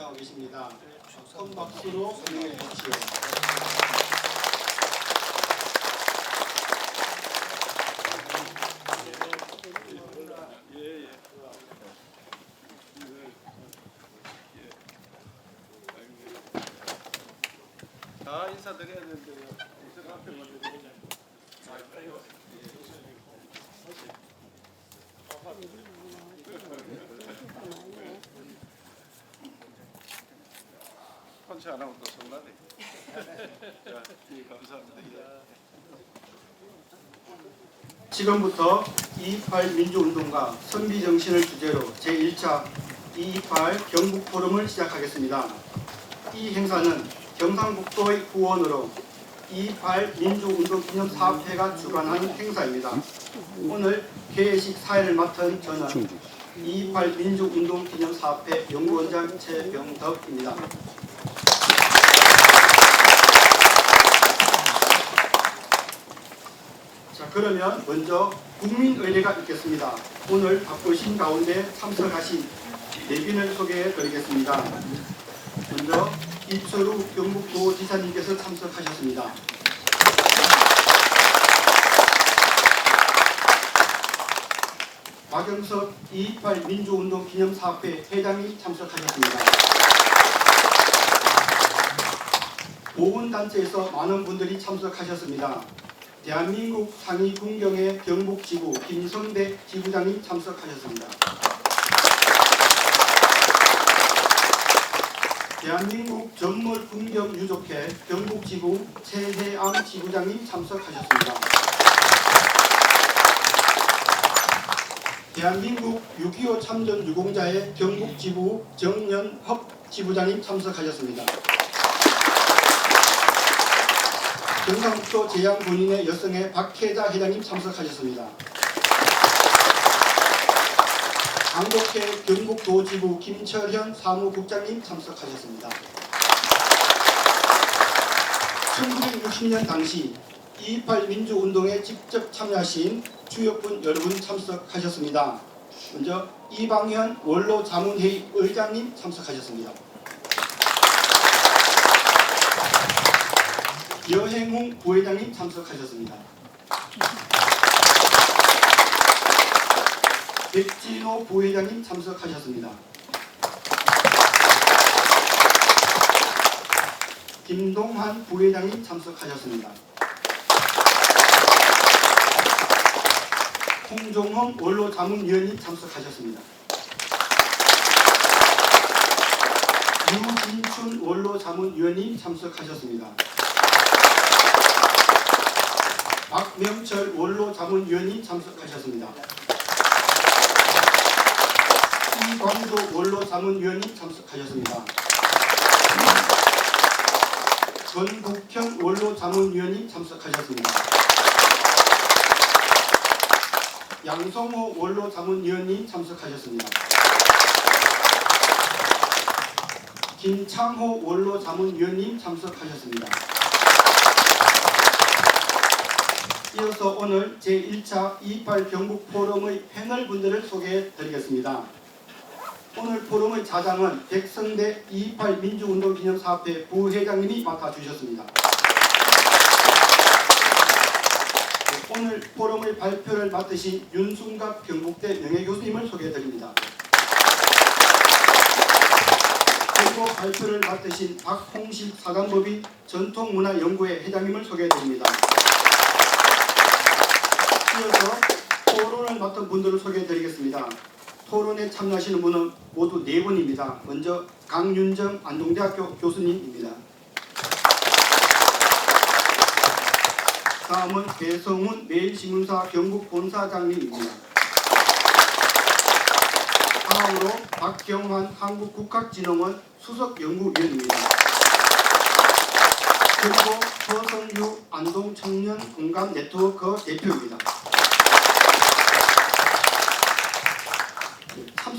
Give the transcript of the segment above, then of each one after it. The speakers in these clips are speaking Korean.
참석하고 계십니다. 큰 박수로 환영해 주십시오. 다 인사드려야 되는데요. 인사 앞에 먼저 드리자. 펀치 안 하고 또 손나네. 자, 예, 감사합니다. 지금부터 2.28 민주운동과 선비정신을 주제로 제1차 2.28 경북포럼을 시작하겠습니다. 이 행사는 경상북도의 후원으로 2.28 민주운동 기념사업회가 주관한 행사입니다. 오늘 개회식 사회를 맡은 저는 2.28 민주운동 기념사업회 연구원장 최병덕입니다. 자, 그러면 먼저 국민의례가 있겠습니다. 오늘 바쁘신 가운데 참석하신 내빈을 소개해 드리겠습니다. 먼저 이철우 경북도지사님께서 참석하셨습니다. 박영석 2.28 민주운동 기념사업회 회장이 참석하셨습니다. 보훈단체에서 많은 분들이 참석하셨습니다. 대한민국 상위군경의 경북지부 김성대 지부장님 참석하셨습니다. 대한민국 전몰군경유족회 경북지부 최혜암 지부장님 참석하셨습니다. 대한민국 6.25 참전 유공자의 경북지부 정연협 지부장님 참석하셨습니다. 경상북도 제양군인의 여성의 박혜자 회장님 참석하셨습니다. 강덕회 경북도지부 김철현 사무국장님 참석하셨습니다. 1960년 당시 2.28 민주운동에 직접 참여하신 주역분 여러분 참석하셨습니다. 먼저 이방현 원로자문회의 의장님 참석하셨습니다. 여행웅 부회장님 참석하셨습니다. 백진호 부회장님 참석하셨습니다. 김동환 부회장님 참석하셨습니다. 홍종헌 원로자문위원님 참석하셨습니다. 유진춘 원로자문위원님 참석하셨습니다. 박명철 원로자문위원님 참석하셨습니다. 이광도 원로자문위원님 참석하셨습니다. 전국형 원로자문위원님 참석하셨습니다. 양성호 원로자문위원님 참석하셨습니다. 김창호 원로자문위원님 참석하셨습니다. 이어서 오늘 제1차 2.28 경북포럼의 패널분들을 소개해 드리겠습니다. 오늘 포럼의 자장은 백성대 2.28 민주운동 기념사업회 부회장님이 맡아주셨습니다. 오늘 포럼의 발표를 맡으신 윤순갑 경북대 명예교수님을 소개해 드립니다. 그리고 발표를 맡으신 박홍식 사단법인 전통문화연구회 회장님을 소개해 드립니다. 이어서 토론을 맡은 분들을 소개해 드리겠습니다. 토론에 참여하시는 분은 모두 4분입니다. 먼저 강윤정 안동대학교 교수님입니다. 다음은 배성훈 매일신문사 경북본사장님입니다. 다음으로 박경환 한국국학진흥원 수석연구위원입니다. 그리고 서성유 안동청년공감네트워크 대표입니다.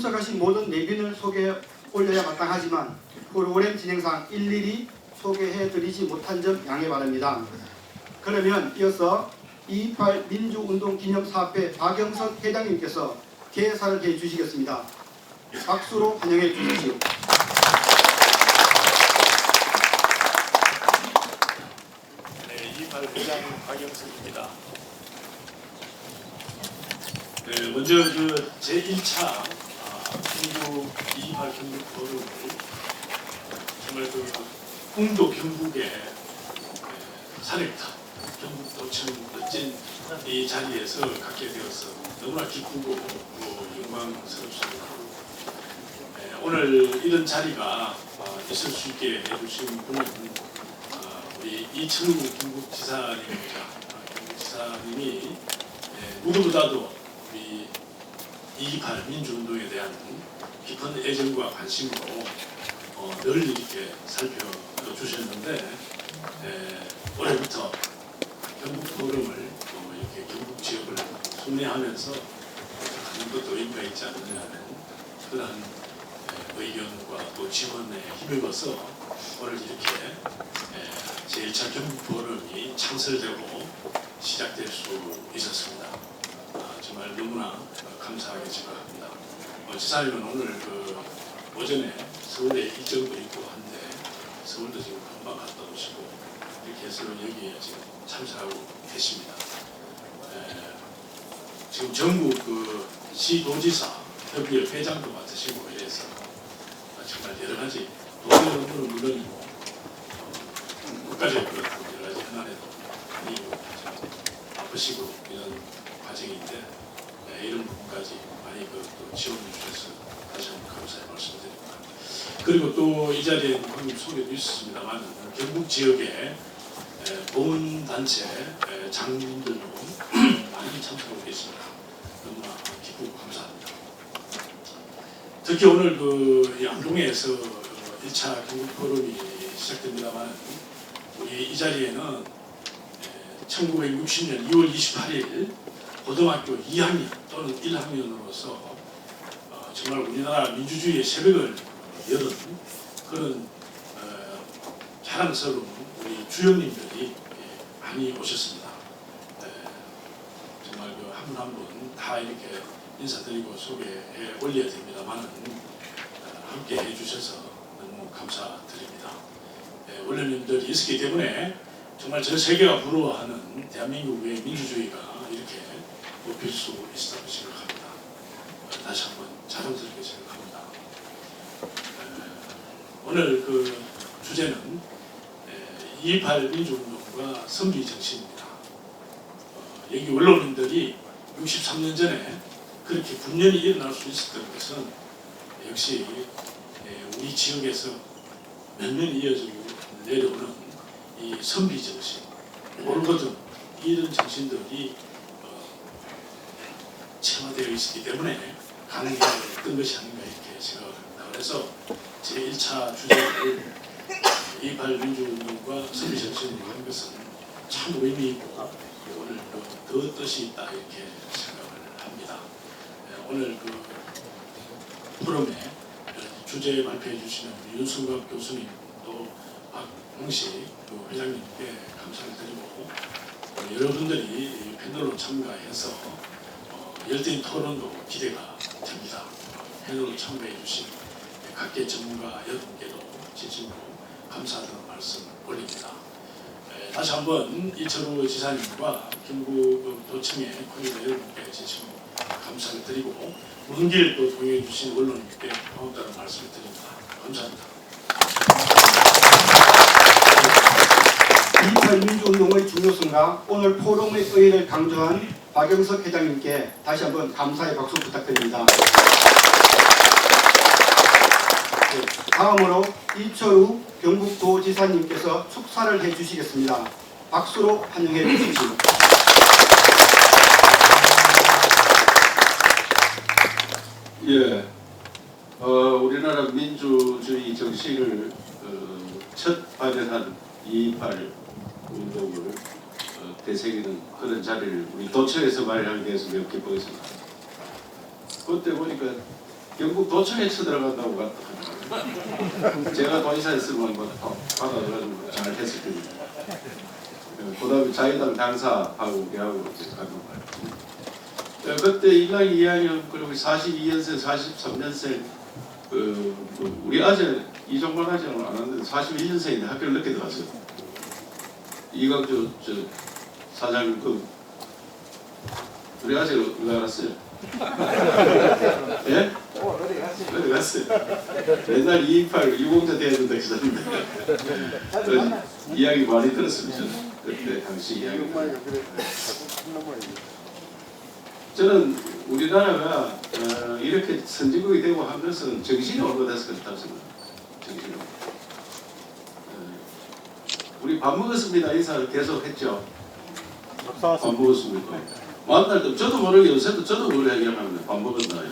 참석하신 모든 내빈을 소개해 올려야 마땅하지만 프로그램 진행상 일일이 소개해드리지 못한 점 양해 바랍니다. 그러면 이어서 2.28 민주운동 기념사업회 박영석 회장님께서 개사를 해주시겠습니다. 박수로 환영해 주십시오. 28 회장 박영석입니다. 먼저 그 제1차 경북 28 경북 포럼을 정말 그 홍도 경북의 사례부터 경북도청 멋진 이 자리에서 갖게 되어서 너무나 기쁘고 영광스럽습니다. 오늘 이런 자리가 있을 수 있게 해주신 분은 우리 이천우 경북지사님입니다. 경북지사님이 누구보다도 우리 2.28 민주운동에 대한 깊은 애정과 관심으로 늘 이렇게 살펴주셨는데 올해부터 경북 포럼을 이렇게 경북 지역을 순회하면서 하는 것도 의미가 있지 않느냐는 그러한 의견과 또 지원에 힘입어서 오늘 이렇게 제1차 경북 포럼이 창설되고 시작될 수 있었습니다. 정말 너무나 감사하게 생각합니다. 지사님은 오늘 그 오전에 서울에 일정도 있고 한데 서울도 지금 금방 갔다 오시고 이렇게 해서 여기에 지금 참석하고 계십니다. 지금 전국 그 시도지사 협의회 회장도 맡으시고 이래서 정말 여러 가지 도의 업무는 물론이고 국가적 그런 여러 가지 현안에도 많이 바쁘시고 이런 과정인데 이런 부분까지 많이 또 지원해 주셔서 다시 한번 감사의 말씀드립니다. 그리고 또 이 자리에 방금 소개도 있었습니다만 경북 지역의 보훈단체 장님들도 많이 참석하고 계십니다. 너무나 기쁘고 감사합니다. 특히 오늘 그 양동에서 1차 경북 포럼이 시작됩니다만 우리 이 자리에는 1960년 2월 28일 고등학교 2학년 또는 1학년으로서 정말 우리나라 민주주의의 새벽을 여는 그런 자랑스러운 우리 주역님들이 많이 오셨습니다. 정말 그 한 분 한 분 다 이렇게 인사드리고 소개해 올려야 됩니다만 함께 해주셔서 너무 감사드립니다. 원로님들이 있었기 때문에 정말 전 세계가 부러워하는 대한민국의 민주주의가 이렇게 높일 수 있었다고 생각합니다. 다시 한번 자랑스럽게 생각합니다. 오늘 그 주제는 2.28 민주운동과 선비 정신입니다. 여기 원로님들이 63년 전에 그렇게 분연히 일어날 수 있었던 것은 역시 우리 지역에서 몇 년 이어지고 내려오는 이 선비 정신, 올거든 이런 정신들이 체화되어 있었기 때문에 가능했던 것이 아닌가 이렇게 생각합니다. 그래서 제1차 주제를 2.28 민주운동과 선비 정신을 하는 것은 참 의미 있고 오늘 더 뜻이 있다 이렇게 생각을 합니다. 오늘 그 포럼에 주제 발표해 주시는 윤순갑 교수님 또 박홍식 회장님께 감사를 드리고 여러분들이 패널로 참가해서 열띤 토론도 기대가 됩니다. 패널로 참가해 주신 각계 전문가 여러분께도 진심으로 감사드리는 말씀 올립니다. 다시 한번 이철우 지사님과 경북도청의 국민 여러분께 진심으로 감사를 드리고 오는 길 또 동행해 주신 언론님께 고맙다는 말씀을 드립니다. 감사합니다. 2.28 민주운동의 중요성과 오늘 포럼의 의의를 강조한 박영석 회장님께 다시 한번 감사의 박수 부탁드립니다. 다음으로 이철우 경북도지사님께서 축사를 해주시겠습니다. 박수로 환영해 주십시오. 예, 우리나라 민주주의 정신을 첫 발현한 2.28 운동을 되새기는 그런 자리를 우리 도청에서 마련하게 돼서 매우 기뻐했습니다. 그때 보니까 경북 도청에 쳐들어간다고 갔다. 제가 도지사 했으면 받아가지고 잘 했을 겁니다. 그 다음에 자유당 당사하고 우리하고 가는 거예요. 그때 1학년, 2학년 그리고 42년생, 43년생 우리 아재 이종관 아재는 안 왔는데 41년생인데 학교를 늦게 들어갔어요. 이광주 저 사장님 그 우리 아직 왜 알았어요? 예? 어디 갔어요? 옛날 228 유공자 대회도 있었는데 이야기 많이 들었습니다. 그때 당시 이야기. 저는 우리나라가 이렇게 선진국이 되고 한 것은 정신이 오래돼서 그렇다고 생각합니다. 정신이. 우리 밥 먹었습니다 인사를 계속 했죠. 밥 먹었습니까? 만날 때 저도 모르게 요새도 저도 그래 얘기합니다. 밥 먹었나요?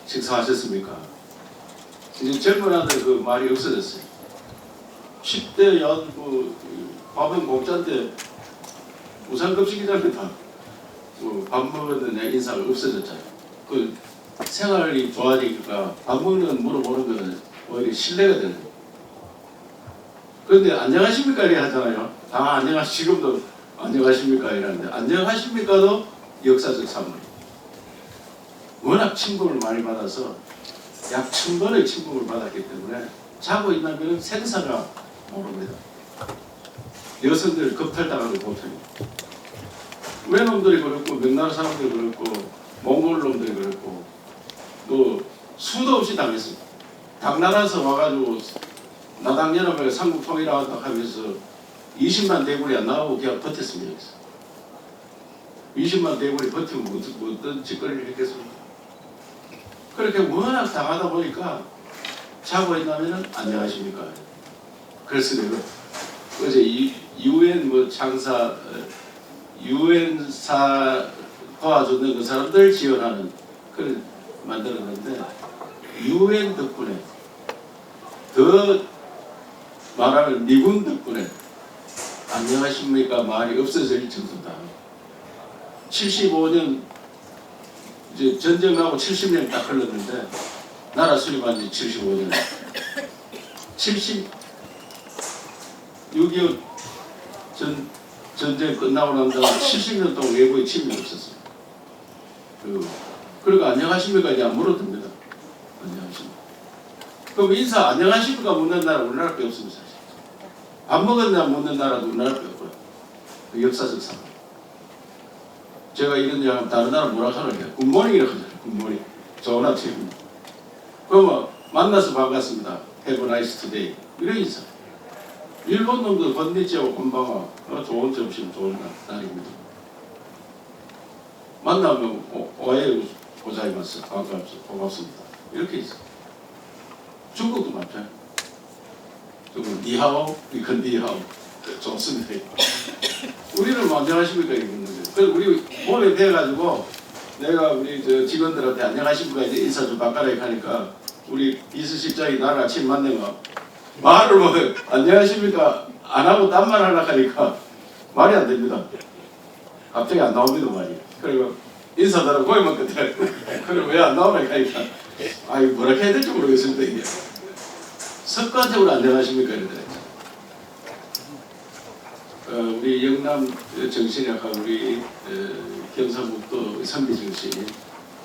식사하셨습니까? 이제 젊은 아들 그 말이 없어졌어요. 10대 야그 밥은 공짜인데 우산급식이랍니다. 밥 먹었느냐 인사가 없어졌잖아요. 그 생활이 좋아지니까 밥 먹는 물어보는 거는 오히려 신뢰가 되는 거예요. 그런데 안녕하십니까 이래 하잖아요. 다 지금도 안녕하십니까 이러는데 안녕하십니까도 역사적 산물. 워낙 침범을 많이 받아서 약 1000번의 침범을 받았기 때문에 자고 있나면 생사가 모릅니다. 여성들 겁탈당하는 고통입니다. 외놈들이 그렇고 명나라 사람들이 그렇고 몽골 놈들이 그렇고 또 수도 없이 당했습니다. 당나라에서 와가지고 나당연합을 삼국 통일하다 하면서 20만 대군이 안 나오고 그냥 버텼습니다. 여기서. 20만 대군이 버티고 어떤 짓거리를 했겠습니까? 그렇게 워낙 당하다 보니까 자고 있나면 안녕하십니까? 그래서 내가 어제 UN 뭐 창사 유엔사 도와주는 그 사람들 지원하는 그걸 만들었는데 UN 덕분에 더 말하면 미군 덕분에 안녕하십니까 말이 없어질 정도다. 75년 이제 전쟁하고 70년 딱 흘렀는데 나라 수립한 지 75년 6.25 전쟁 끝나고 난 다음 70년 동안 외부에 침입이 없었어요. 그리고 안녕하십니까 이제 안 물어듭니다. 안녕하십니까. 그럼 인사 안녕하십니까 묻는 나라 우리나라밖에 없습니다. 사실. 밥 먹었냐 묻는 나라도 우리나라밖에 없고요. 그 역사적 상황. 제가 이런 얘기하면 다른 나라 뭐라 하느냐 굿모닝이라고 하잖아요. 굿모닝. 좋은 아침입니다. 그러면 만나서 반갑습니다. Have a nice day. 이런 인사. 일본 놈도 건니치하고 곤방아 좋은 점심 좋은 날입니다. 만나면 오해 고자이마스 고맙습니다. 이렇게 있어. 중국도 마찬가지. 중국 니하오 이건 니하오 좋습니다. 우리는 뭐 안녕하십니까 이런 거죠. 그래서 우리 몸에 대가지고 내가 우리 저 직원들한테 안녕하십니까 이제 인사 좀 바꿔라 하니까 우리 비서실장이 나를 아침 만나면 말을 뭐 안녕하십니까 안 하고 딴 말 하려고 하니까 말이 안 됩니다. 갑자기 안 나옵니다 말이. 그리고 인사들하고 고개만 끝에 그럼 왜 안 나오나 하니까 아이 뭐라 해야 될지 모르겠습니다 이게. 습관적으로 안녕하십니까 이러더라고요. 우리 영남 정신이라고 우리 경상북도 선비정신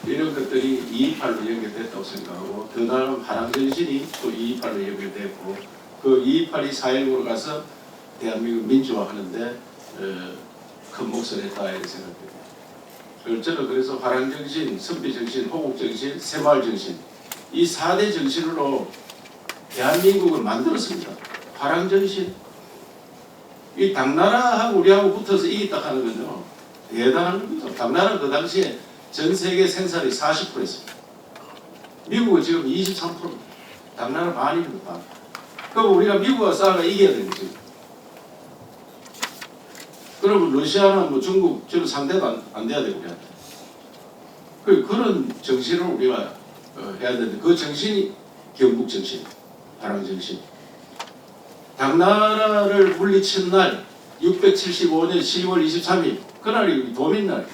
이런 것들이 228로 연결됐다고 생각하고 더 나아가면 화랑정신이 또 228로 연결됐고 그 228이 4.19로 가서 대한민국 민주화하는데 큰 몫을 했다 이렇게 생각합니다. 저는 그래서 화랑정신, 선비정신, 호국정신, 새마을정신 이 4대 정신으로 대한민국을 만들었습니다. 화랑정신 이 당나라하고 우리하고 붙어서 이겼다 하는 건요 대단한 겁니다. 당나라 그 당시에 전 세계 생산이 40%였습니다. 미국은 지금 23%입니다. 당나라 반입니다. 그럼 우리가 미국과 싸워가 이겨야 되는 거죠. 그러면 러시아나 뭐 중국 저는 상대도 안 돼야 되고 우리한테. 그런 정신을 우리가 해야 되는데 그 정신이 경북 정신, 화랑 정신. 당나라를 물리친 날 675년 10월 23일 그날이 도민날.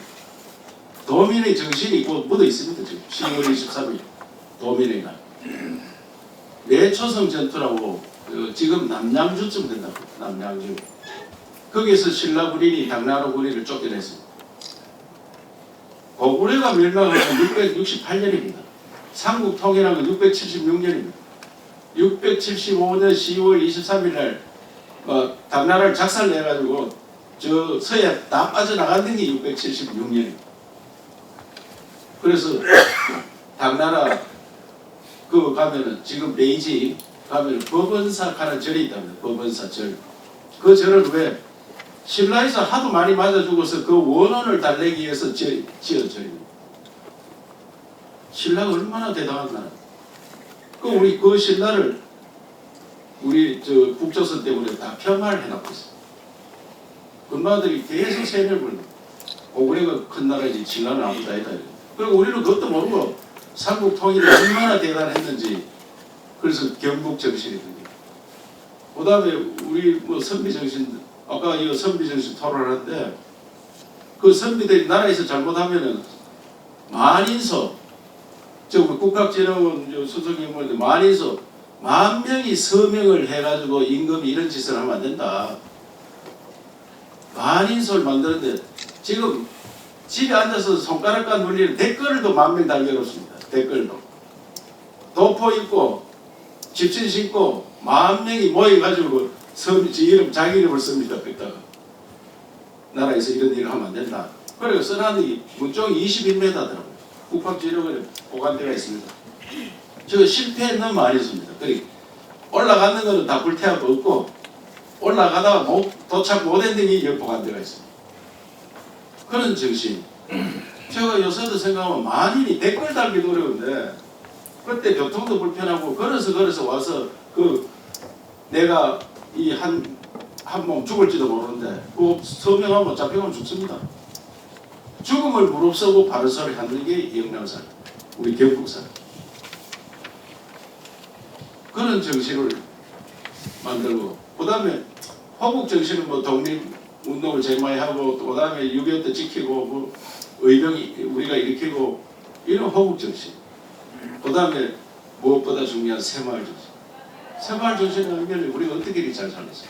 도민의 정신이 곧 묻어 있습니다. 지금 10월 23일 도민의 날. 내초성 전투라고 지금 남양주쯤 된다고. 남양주. 거기서 신라 군인이 당나라 군인을 쫓겨냈습니다. 고구려가 멸망한 건 668년입니다. 삼국 통일한 건 676년입니다. 675년 10월 23일 날 당나라를 작살내가지고 저 서해 다 빠져나갔던 게 676년이에요. 그래서 당나라 그 가면은 지금 베이지 가면은 법원사 가는 절이 있답니다. 법원사 절. 그 절을 왜 신라에서 하도 많이 맞아 죽어서 그 원혼을 달래기 위해서 지은 절입니다. 신라가 얼마나 대단한 나라. 그 우리 그 신라를 우리 저 국조선 때문에 다 폄하를 해놨고 있어요. 군마들이 계속 세뇌를 불러. 고구려가 큰 나라이지 신라는 아무도 아니다. 그리고 우리는 그것도 모르고 삼국 통일이 얼마나 대단했는지 그래서 경국 정신이 듭니다. 그 다음에 우리 뭐 선비 정신 아까 이 선비 정신 토론하는데 그 선비들이 나라에서 잘못하면은 만인소 저 국학진흥원 수석님인데 만인소 10,000명이 서명을 해가지고 임금이 이런 짓을 하면 안 된다. 만인소를 만드는데 지금 집에 앉아서 손가락과 눌리는 댓글도 10,000명 달겨놓습니다. 댓글도. 도포 입고 집신 신고 10,000명이 모여가지고 지 이름 자기 이름을 씁니다. 그랬다가 나라에서 이런 일을 하면 안 된다. 그래서 써놨는데 문종이 21m더라고요. 국학진흥원에 보관대가 있습니다. 저 실패는 너무 많이 했습니다. 그러니까 올라가는 거는 다 불태하고 없고 올라가다가 도착 못했는 게 여기 보관대가 있습니다. 그런 정신. 제가 요새도 생각하면 만인이 댓글 달기도 어려운데 그때 교통도 불편하고 걸어서 와서 그 내가 이 한 몸 죽을지도 모르는데 그 서명하면 잡혀가면 죽습니다. 죽음을 무릅쓰고 바른 소리 하는 게 영남사람, 우리 경북사람. 그런 정신을 만들고 그 다음에 화국 정신은 뭐 독립운동을 제일 많이 하고 또 그 다음에 6.25 때 지키고 뭐 의병이 우리가 일으키고 이런 화국 정신. 그 다음에 무엇보다 중요한 새마을 정신. 새마을 정신의 의미를 우리가 어떻게 이렇게 잘 살렸어요?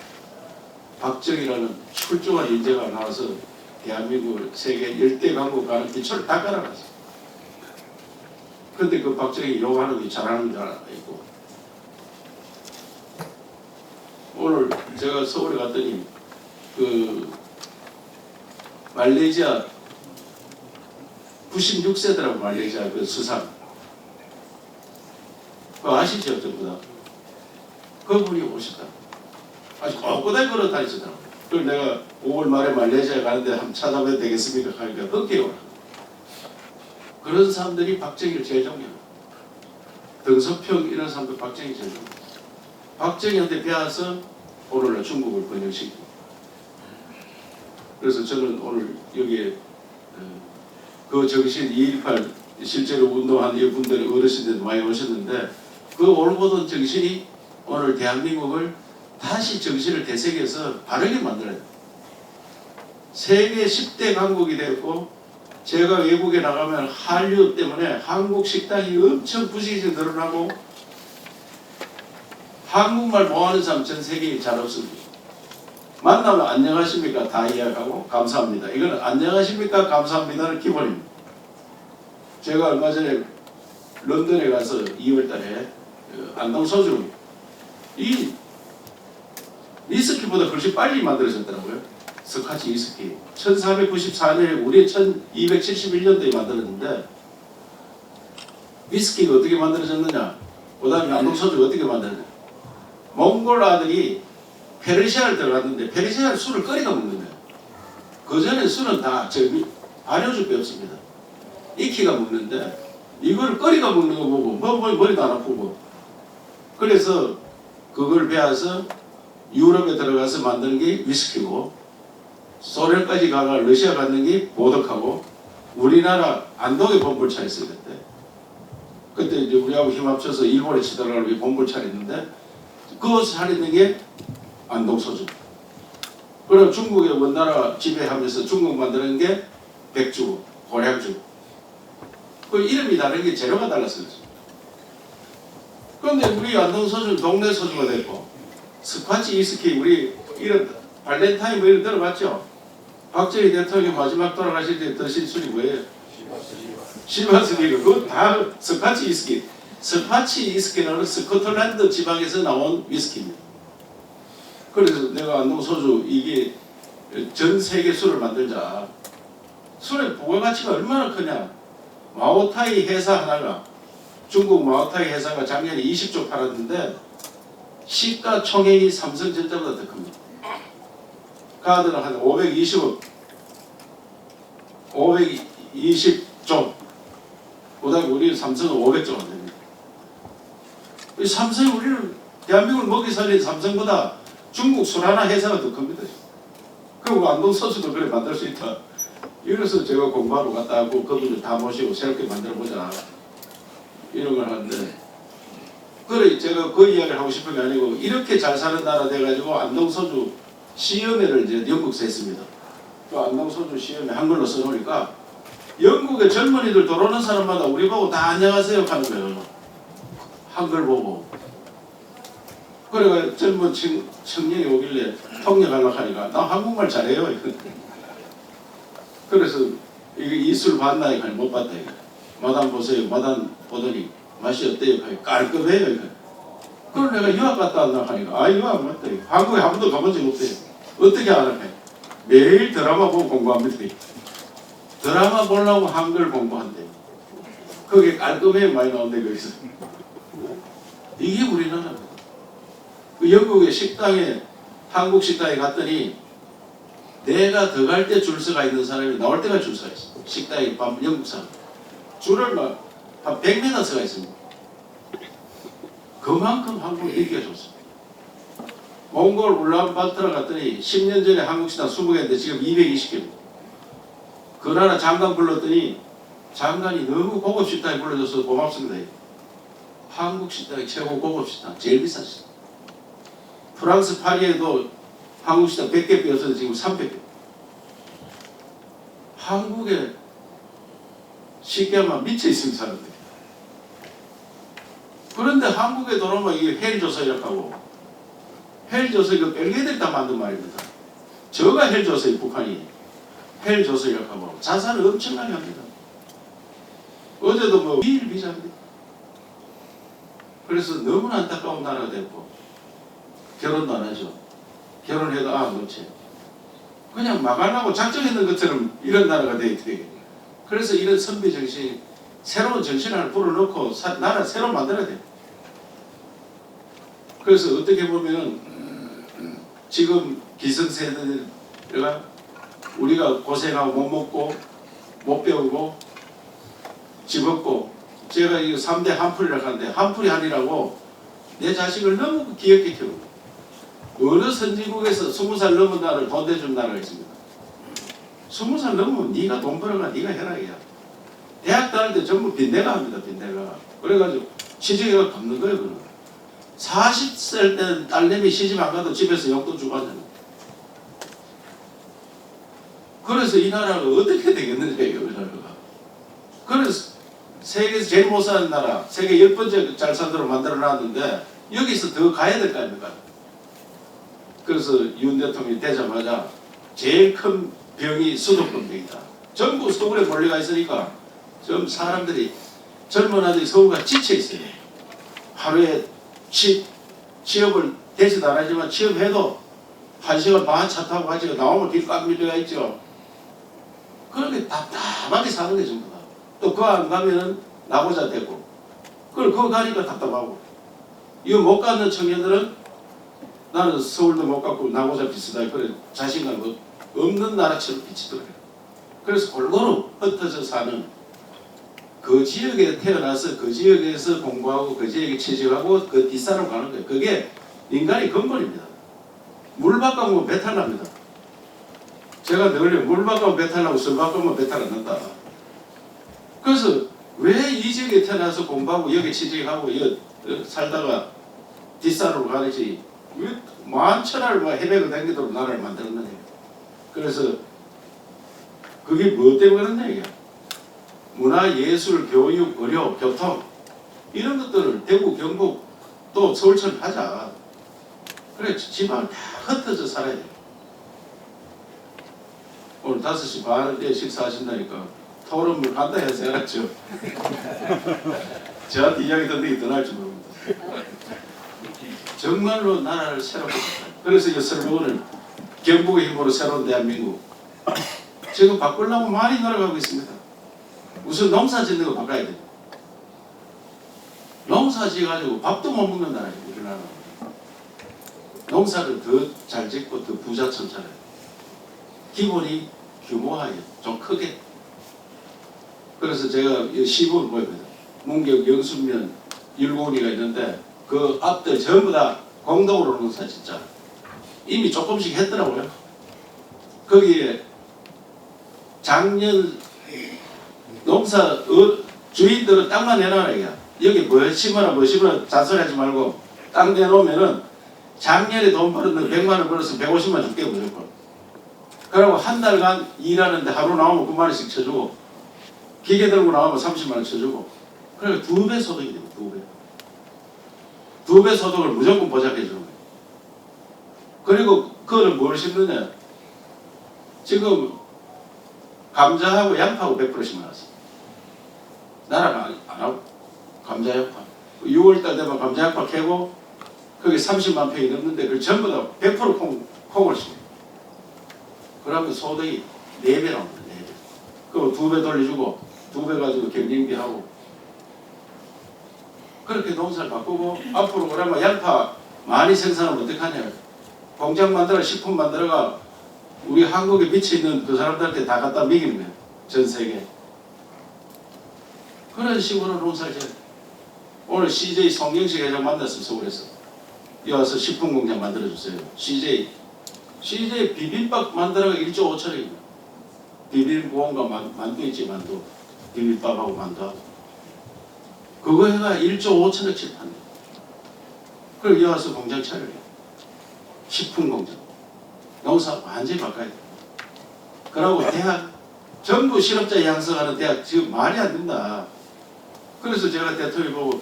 박정희라는 출중한 인재가 나와서 대한민국을 세계 열대 강국 가는 기초를 다 깔아놨어요. 그런데 그 박정희 욕하는 게 잘하는 줄 알고 오늘 제가 서울에 갔더니 그 말레이시아 96세더라고 말레이시아 그 수상 그거 아시죠 전부 다 그분이 오셨다 아주 꼿꼿하게 걸어 다니시더라고 그걸 내가 5월 말에 말레이시아에 가는데 한번 찾아뵈도 되겠습니까 하니까 흔쾌히 오라 그런 사람들이 박정희를 제일 존경해요 등소평 이런 사람들 박정희 제일 존경해요 박정희한테 배워서 오늘날 중국을 번영시키고 그래서 저는 오늘 여기에 그 정신 2.18 실제로 운동한 이 분들이 어르신들도 많이 오셨는데 그 올보던 정신이 오늘 대한민국을 다시 정신을 되새겨서 바르게 만들어야 돼요. 세계 10대 강국이 되었고 제가 외국에 나가면 한류 때문에 한국 식당이 엄청 부지기지 늘어나고 한국말 못하는 사람 전 세계에 잘 없습니다. 만나면 안녕하십니까 다 이야기하고 감사합니다. 이거는 안녕하십니까 감사합니다는 기본입니다. 제가 얼마 전에 런던에 가서 2월달에 안동소주 이 위스키보다 훨씬 빨리 만들어졌더라고요. 스카치 위스키 1494년에 우리 1271년도에 만들었는데 위스키가 어떻게 만들어졌느냐 그 다음에 안동소주가 어떻게 만들었느냐 몽골 아들이 페르시아를 들어갔는데 페르시아를 술을 끓이가 먹는 거예요. 그 전에 술은 다 발효줄 게 없습니다. 익히가 먹는데 이걸 끓이가 먹는 거 보고 머리도 안 아프고 그래서 그걸 배워서 유럽에 들어가서 만드는 게 위스키고 소련까지 가가 러시아 갖는 게 보덕하고 우리나라 안동에 본부를 차렸어요 그때 이제 우리하고 힘 합쳐서 일본에 치더라고 본부를 차렸는데 그거 차리는 게 안동소주. 그리고 중국의 원나라 지배하면서 중국 만드는 게 백주, 고량주. 그 이름이 다른 게 재료가 달랐어요. 그런데 우리 안동소주는 동네 소주가 됐고 스카치 위스키 우리 이런 발렌타인 뭐 이런 들어봤죠? 박정희 대통령 마지막 돌아가실 때 드신 술이 뭐예요? 시바스니까 그거 다 스카치 위스키. 스카치 위스키는 스코틀랜드 지방에서 나온 위스키입니다. 그래서 내가 안동 소주 이게 전 세계 술을 만들자. 술의 부가가치가 얼마나 크냐. 마오타이 회사 하나가 중국 마오타이 회사가 작년에 20조 팔았는데 시가총액이 삼성전자보다 더 큽니다. 카드는 한 520조. 그다음에 우리 삼성은 500조가 됩니다. 이 삼성이 우리는 대한민국을 먹이 살리는 삼성보다 중국 술 하나 회사가 더 큽니다. 그리고 안동 소주도 그래 만들 수 있다. 이래서 제가 공부하러 갔다 왔고 그분들 다 모시고 새롭게 만들어보자 이런 걸 하는데, 그래 제가 그 이야기를 하고 싶은 게 아니고 이렇게 잘 사는 나라 돼가지고 안동 소주 시음회를 이제 영국에서 했습니다. 그 안동 소주 시음회 한글로 써놓으니까 영국의 젊은이들 들어오는 사람마다 우리 보고 다 안녕하세요 하는 거예요. 한글 보고. 그래가 젊은 청년이 오길래 통역하려고 하니까 나 한국말 잘해요. 그래서 이게 이술 봤나 이거 못 봤다 이거. 마담 보세요. 마담 보더니 맛이 어때요? 깔끔해요 이거. 그걸 내가 유학 갔다 왔나 하니까 아 유학 맞다 이거. 한국에 한 번도 가본 적 없대요. 어떻게 알아? 매일 드라마 보고 공부합니다. 드라마 보려고 한글 공부한대. 그게 깔끔해 많이 나온대 거기서. 이게 우리나라입니다. 그 영국의 식당에 한국 식당에 갔더니 내가 들어갈 때 줄 서가 있는 사람이 나올 때가 줄 서가 있어. 식당에 영국 사람 줄을 막 한 100m 서가 있습니다. 그만큼 한국 인기가 좋습니다. 몽골 울란바토르 갔더니 10년 전에 한국 식당 20개인데 지금 220개. 그 나라 장관 불렀더니 장관이 너무 고급 식당에 불러줘서 고맙습니다. 한국 식당이 최고 고급 식당, 제일 비싼 식당. 프랑스 파리에도 한국 식당 100개 빼어서 지금 300개. 한국에 쉽게 하면 미쳐 있습니다, 사람들. 그런데 한국에 들어오면 이게 헬조선이라고 하고, 헬조선 이거 벨게들이 다 만든 말입니다. 저가 헬조선이 북한이 헬조선이라고 하고 자살을 엄청나게 합니다. 어제도 뭐 2일 비자입니다. 그래서 너무나 안타까운 나라가 됐고 결혼도 안 하죠. 결혼해도 그렇지. 그냥 막으려고 작정했는 것처럼 이런 나라가 돼 있대. 그래서 이런 선비 정신, 새로운 정신을 하나 불어넣고 나라 새로 만들어야 돼. 그래서 어떻게 보면 지금 기성세대가 우리가 고생하고 못 먹고 못 배우고 집 없고, 제가 이거 3대 한풀이라고 하는데 한풀이 아니라고 내 자식을 너무 귀엽게 키우고, 어느 선진국에서 20살 넘은 나라를 돈 대준 나라가 있습니다. 20살 넘으면 네가 돈 벌어가 네가 해라 이야. 대학 다닐 때 전부 빈대가 합니다. 빈대가. 그래가지고 시집가 갚는 거예요. 그는 40살 때 딸내미 시집 안 가도 집에서 용돈 주고 하잖아요. 그래서 이 나라가 어떻게 되겠는지 이 나라가. 그래서 세계에서 제일 못 사는 나라, 세계 10번째 잘 사는 나라로 만들어놨는데 여기서 더 가야 될 거 아닙니까? 그래서 윤 대통령이 되자마자 제일 큰 병이 수도권 병이다. 전부 서울에 몰려가 있으니까 좀 사람들이 젊은 아들이 서울과 지쳐 있어요. 하루에 취업을 대신 안 하지만 취업해도 1시간 반 차 타고 가지고 나오면 길 꽉 밀려가 있죠. 그렇게 답답하게 사는 게 전부 다. 또 그거 안 가면은 나고자 되고, 그걸 그거 가니까 답답하고. 이거 못 가는 청년들은 나는 서울도 못 갔고 나고자 비슷하게 그래 자신감 없는 나라처럼 비치더라고요. 그래서 골고루 흩어져 사는, 그 지역에 태어나서 그 지역에서 공부하고 그 지역에 취직하고 그 뒷산으로 가는 거예요. 그게 인간의 근본입니다. 물 바꿔면 배탈 납니다. 제가 늘 물 바꿔면 배탈 나고 술 바꿔면 배탈 안 난다. 그래서 왜 이 지역에 태어나서 공부하고 여기 취직하고 여기 살다가 뒷산으로 가는지 왜 만천하를 헤매고 다니도록 나라를 만들었느냐. 그래서 그게 뭐 때문에 그러냐 이게. 문화, 예술, 교육, 의료, 교통 이런 것들을 대구, 경북 또 서울처럼 하자. 그래 집안 다 흩어져 살아야 돼. 오늘 5시 반에 식사하신다니까 토론물 간다 해서 해놨죠. 저한테 이야기 듣는 게 더 나을 줄 모릅니다. 정말로 나라를 새롭게 그래서 이 슬로건을 경북의 힘으로 새로운 대한민국 지금 바꾸려면 많이 노력하고 있습니다. 우선 농사 짓는 거 바꿔야 돼요. 농사 지어가지고 밥도 못 먹는 나라예요. 우리나라. 농사를 더 잘 짓고 더 부자처럼 잘해요. 기본이 규모하게 좀 크게. 그래서 제가 이 시범을 보여드립니다. 문경, 영순면, 일본이가 있는데 그 앞들 전부 다 공동으로 농사 짓자. 이미 조금씩 했더라고요. 거기에 작년 농사 주인들은 땅만 내놔라 이게. 여기 뭐 심어라 뭐 심어라 잔소리하지 말고 땅 내놓으면은 작년에 돈 벌었는데 100만 원 벌었으면 150만 원 줄게 무조건. 그러고 한 달간 일하는데 하루 나오면 9만 원씩 쳐주고 기계 들고 나오면 30만 원 쳐주고. 그러니까 2배 소득이 됩니다. 2배. 2배 소득을 무조건 보장해 주는 거예요. 그리고 그거를 뭘 심느냐. 지금 감자하고 양파하고 100%씩 나왔어요. 나라가 안 하고 감자 양파. 6월달 되면 감자 양파 캐고 거기 30만 평이 넘는데 그걸 전부 다 100% 콩을 심어요. 그러면 소득이 4배 나옵니다. 4배. 그거 2배 돌려주고 2배 가지고 경영비 하고 그렇게 농사를 바꾸고 앞으로 그러면 양파 많이 생산하면 어떡하냐. 공장 만들어 식품 만들어가 우리 한국에 미쳐있는 그 사람들한테 다 갖다 먹이는 거예요. 전 세계. 그런 식으로 농사를 지어요. 오늘 CJ 송경식 회장 만났어요. 서울에서. 여기 와서 식품공장 만들어주세요. CJ 비빔밥 만들어가 1조 5천억입니다. 비빔구원과 만두 있지 만두. 비빔밥하고 만두하고. 그거 해가 1조 5천억씩 판다. 그걸 여기 와서 공장 차려요. 식품공장. 농사 완전히 바꿔야 돼. 그러고 대학 전부 실업자 양성하는 대학 지금 말이 안 된다. 그래서 제가 대통령 보고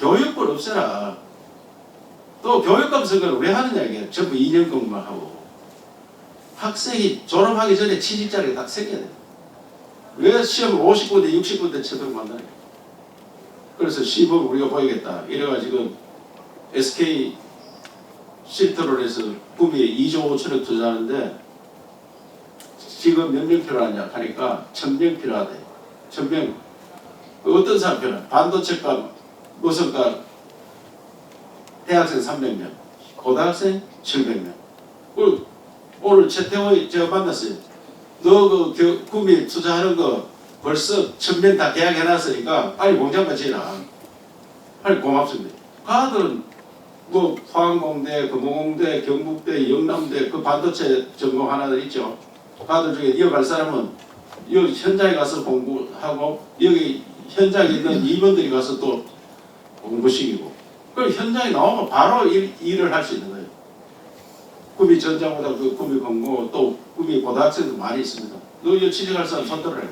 교육벌 없애라. 또 교육감 선거를 왜 하느냐 이게 전부 2년 근무만 하고 학생이 졸업하기 전에 취직자리가 딱 생겨야 돼. 왜 시험을 50군데 60군데 쳐들고 한다냐. 그래서 시범 우리가 보이겠다. 이래가지고 SK 실토를 해서 구미에 2조 5천억 투자하는데 지금 몇 명 필요하냐 하니까 1000명 필요하대. 1000명. 어떤 사람 필요하냐. 반도체과 무슨과 대학생 300명, 고등학생 700명. 오늘 최태호 제가 만났어요. 너 그 구미 투자하는 거 벌써 1000명 다 계약해놨으니까 빨리 공장만 지어라. 빨리 고맙습니다. 가들은 뭐 포항공대, 금호공대, 경북대, 영남대 그 반도체 전공 하나들 있죠. 가들 중에 이어갈 사람은 여기 현장에 가서 공부하고 여기 현장에 있는 임원들이 가서 또 공부시키고 그럼 현장에 나오면 바로 일을 할 수 있는 거예요. 구미 전장보다 그 구미 공고 또 구미 고등학생도 많이 있습니다. 너 이거 취직할 사람 손들어야 돼.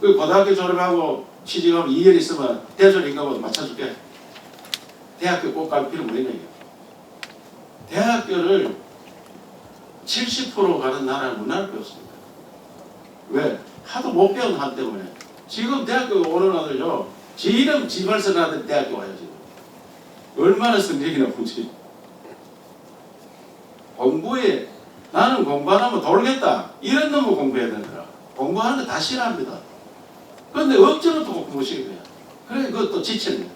그 고등학교 졸업하고 취직하면 2년 있으면 대졸 임금은 맞춰줄게. 대학교 꼭 갈 필요 뭐있냐. 대학교를 70% 가는 나라는 우리나라밖에 없습니다. 왜? 하도 못 배운 한 때문에. 지금 대학교 오는 아들요. 지 이름 지발 쓰는 아들 대학교 와요 지금. 얼마나 성적이 나쁜지. 공부에 나는 공부 안 하면 돌겠다. 이런 놈을 공부해야 되더라. 공부하는 거 다 싫어합니다. 그런데 억지로 또 공부시키는 거야. 그래 그것도 지치는 거야.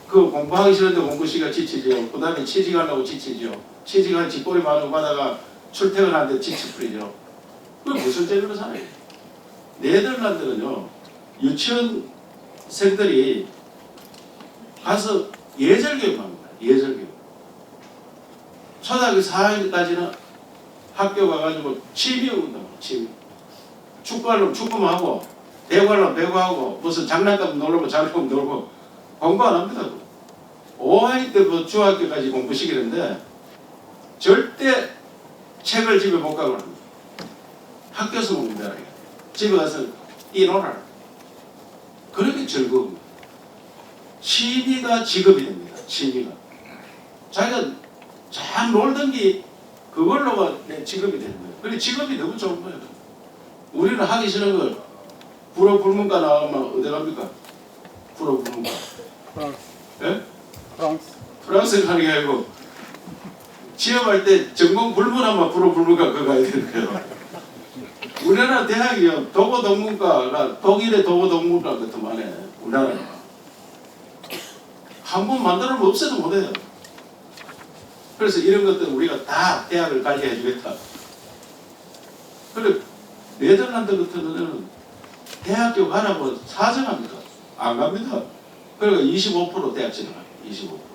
그 공부하기 싫은데 공부시키가 지치죠. 그 다음에 취직하려고 지치죠. 취직한 뒷골이 많은 거 받아가 출퇴근하는데 지치풀이죠. 그게 무슨 재미로 살아요. 네덜란드는요. 유치원생들이 가서 예절교육을 합니다. 예절교육. 초등학교 4학년까지는 학교 가가지고 취미운동, 취미. 축구하려면 축구만 하고, 배구하려면 배구하고, 무슨 장난감 놀려면 장난감 놀고, 공부 안 합니다. 5학년 때부터 중학교까지 공부시키는데, 절대 책을 집에 못 가고 합니다. 학교에서 공부해라. 집에 가서 이놀아라. 그렇게 즐거운 취미가 직업이 됩니다. 취미가. 자기가 잘 놀던 게 그걸로가 내 직업이 되는 거예요. 근데 직업이 너무 좋은 거예요. 우리는 하기 싫은 걸 불어불문과 나오면 어디 갑니까? 불어불문과. 프랑스. 예? 프랑스. 프랑스에 가는 게 아니고 취업할 때 전공 불문하면 앞으로 불문과 그거 가야 되는 거예요. 우리나라 대학이요 도고동문과가 독일의 도고동문과 같은 말에 우리나라가 한 번 만들어면 없애도 못해요. 그래서 이런 것들 우리가 다 대학을 가게 해주겠다. 그리고 네덜란드 같은 경우는 대학교 가라고 사정합니다. 안 갑니다. 그러니까 25% 대학 진학합니다. 25%.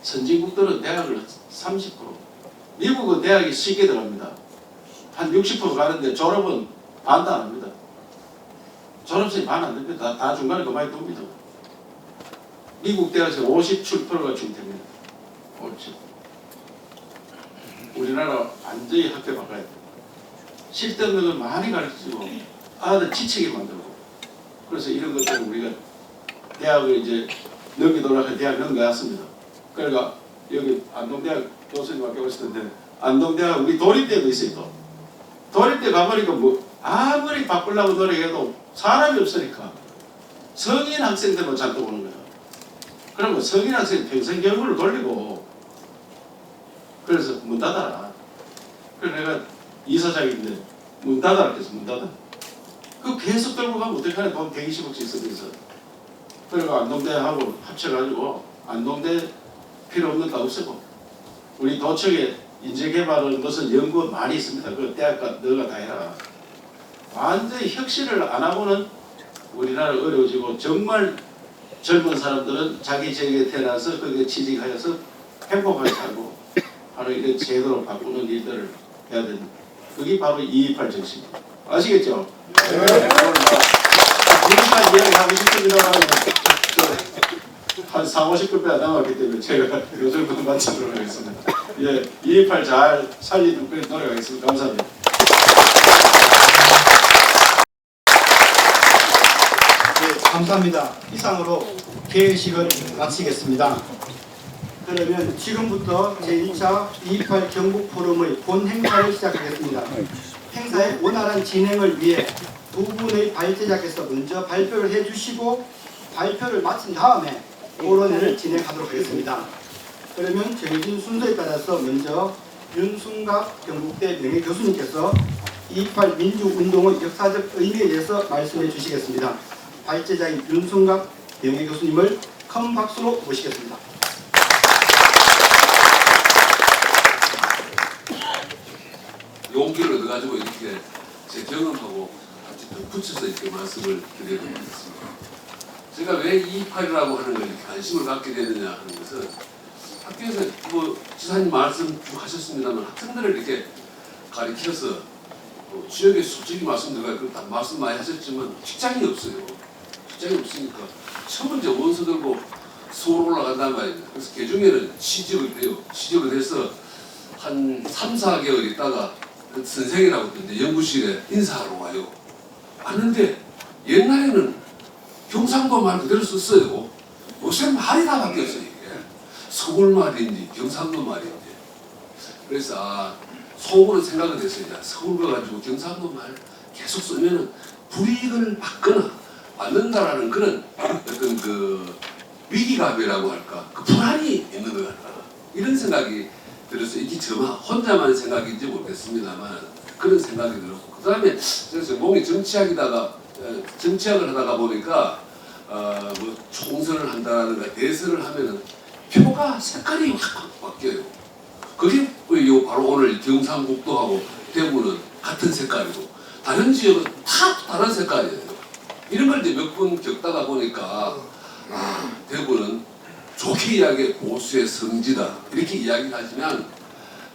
선진국들은 대학을 30%. 미국은 대학이 쉽게 들어갑니다. 한 60% 가는데 졸업은 반도 안 합니다. 졸업생이 반 안 됩니다. 다 중간에 그만이 돕니다. 미국 대학에서 57%가 중퇴입니다. 50. 우리나라 완전히 학교 바꿔야 돼요. 쓸데없는 걸 많이 가르치고 아들 지치게 만들고 그래서 이런 것들은 우리가 대학을 이제 넘기도록 대학 넘겨왔습니다. 그러니까 여기 안동대학 교수님 밖에 오시던데 안동대학 우리 도립대도 있어요. 또. 도립대 가보니까 뭐 아무리 바꾸려고 노력해도 사람이 없으니까 성인 학생들만 잔뜩 오는 거예요. 그러면 성인 학생 평생 교육을 돌리고 그래서 문 닫아라. 그래서 내가 이사장인데 문 닫아라 그래서 문 닫아. 그 계속 들고 가면 어떡하냐. 돈 120억씩 쓰면서. 그리고 안동대하고 합쳐가지고 안동대 필요 없는 거 없애고 우리 도청에 인재개발하는 것은 연구 많이 있습니다. 그 대학가 너가 다 해라. 완전히 혁신을 안 하고는 우리나라 어려워지고 정말 젊은 사람들은 자기 지역에 태어나서 거기에 취직하여서 행복하게 살고 바로 이런 제도로 바꾸는 일들을 해야 된다. 그게 바로 228 정신입니다. 아시겠죠? 네. 지금까지 이야기하고 싶습니다만 한 4, 50분밖에 안 남았기 때문에 제가 요 정도 마치도록 하겠습니다. 예, 228 잘 살리는 그런 노력하겠습니다. 감사합니다. 네, 감사합니다. 이상으로 개회식을 마치겠습니다. 그러면 지금부터 제1차 228 경북 포럼의 본 행사를 시작하겠습니다. 행사의 원활한 진행을 위해 두 분의 발제자께서 먼저 발표를 해주시고 발표를 마친 다음에 토론회를 진행하도록 하겠습니다. 그러면 정해진 순서에 따라서 먼저 윤순갑 경북대 명예교수님께서 228 민주운동의 역사적 의미에 대해서 말씀해 주시겠습니다. 발제자인 윤순갑 명예교수님을 큰 박수로 모시겠습니다. 용기를 얻어가지고 이렇게 제 경험하고 같이 덧붙여서 이렇게 말씀을 드리도록 하겠습니다. 제가 왜 228이라고 하는 걸 이렇게 관심을 갖게 되느냐 하는 것은 학교에서 뭐 지사님 말씀 쭉 하셨습니다만 학생들을 이렇게 가르쳐서 지역에 솔직히 말씀드려요. 말씀 많이 하셨지만 직장이 없어요. 직장이 없으니까 첫 번째 원서 들고 서울 올라간단 말입니다. 그래서 개중에는 취직을 돼요. 취직을 해서 한 3, 4개월 있다가 그 선생이라고 했는데 연구실에 인사하러 와요. 왔는데 옛날에는 경상도 말 그대로 썼어요. 요새 말이 다 바뀌었어요. 이게 서울 말인지 경상도 말인지. 그래서 속으로 생각을 했어요. 서울 가가지고 경상도 말 계속 쓰면은 불이익을 받거나 받는다라는 그런 어떤 그 위기감이라고 할까, 그 불안이 있는 것 같다. 이런 생각이 들었어요. 이게 저만 혼자만 생각인지 모르겠습니다만 그런 생각이 들었고, 그 다음에 그래서 몸이 정치학을 하다가 보니까 뭐 총선을 한다든가 대선을 하면은 표가 색깔이 확 바뀌어요. 그게 바로 오늘 경상북도하고 대구는 같은 색깔이고 다른 지역은 다 다른 색깔이에요. 이런 걸 이제 몇 번 겪다가 보니까 대구는 좋게 이야기해 보수의 성지다 이렇게 이야기를 하지만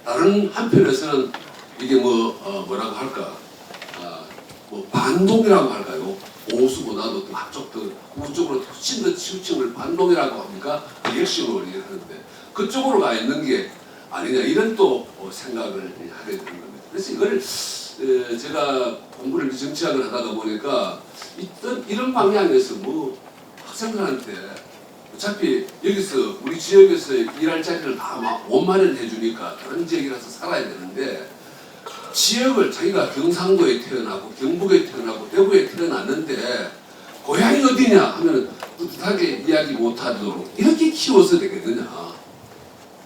다른 한편에서는 이게 뭐라고 할까 뭐 반동이라고 할까요? 보수보다도 한쪽 더 우쪽으로 훨씬 더 치우침을 반동이라고 합니까? 리액션으로 얘기하는데 그쪽으로 가 있는 게 아니냐 이런 또 생각을 하게 되는 겁니다. 그래서 이걸 제가 공부를 정치학을 하다가 보니까 이런 방향에서 뭐 학생들한테 어차피 여기서 우리 지역에서 일할 자리를 다 못 마련해 주니까 다른 지역에 가서 살아야 되는데 지역을 자기가 경상도에 태어나고 경북에 태어나고 대구에 태어났는데 고향이 어디냐 하면 뿌듯하게 이야기 못하도록 이렇게 키워서 되겠느냐.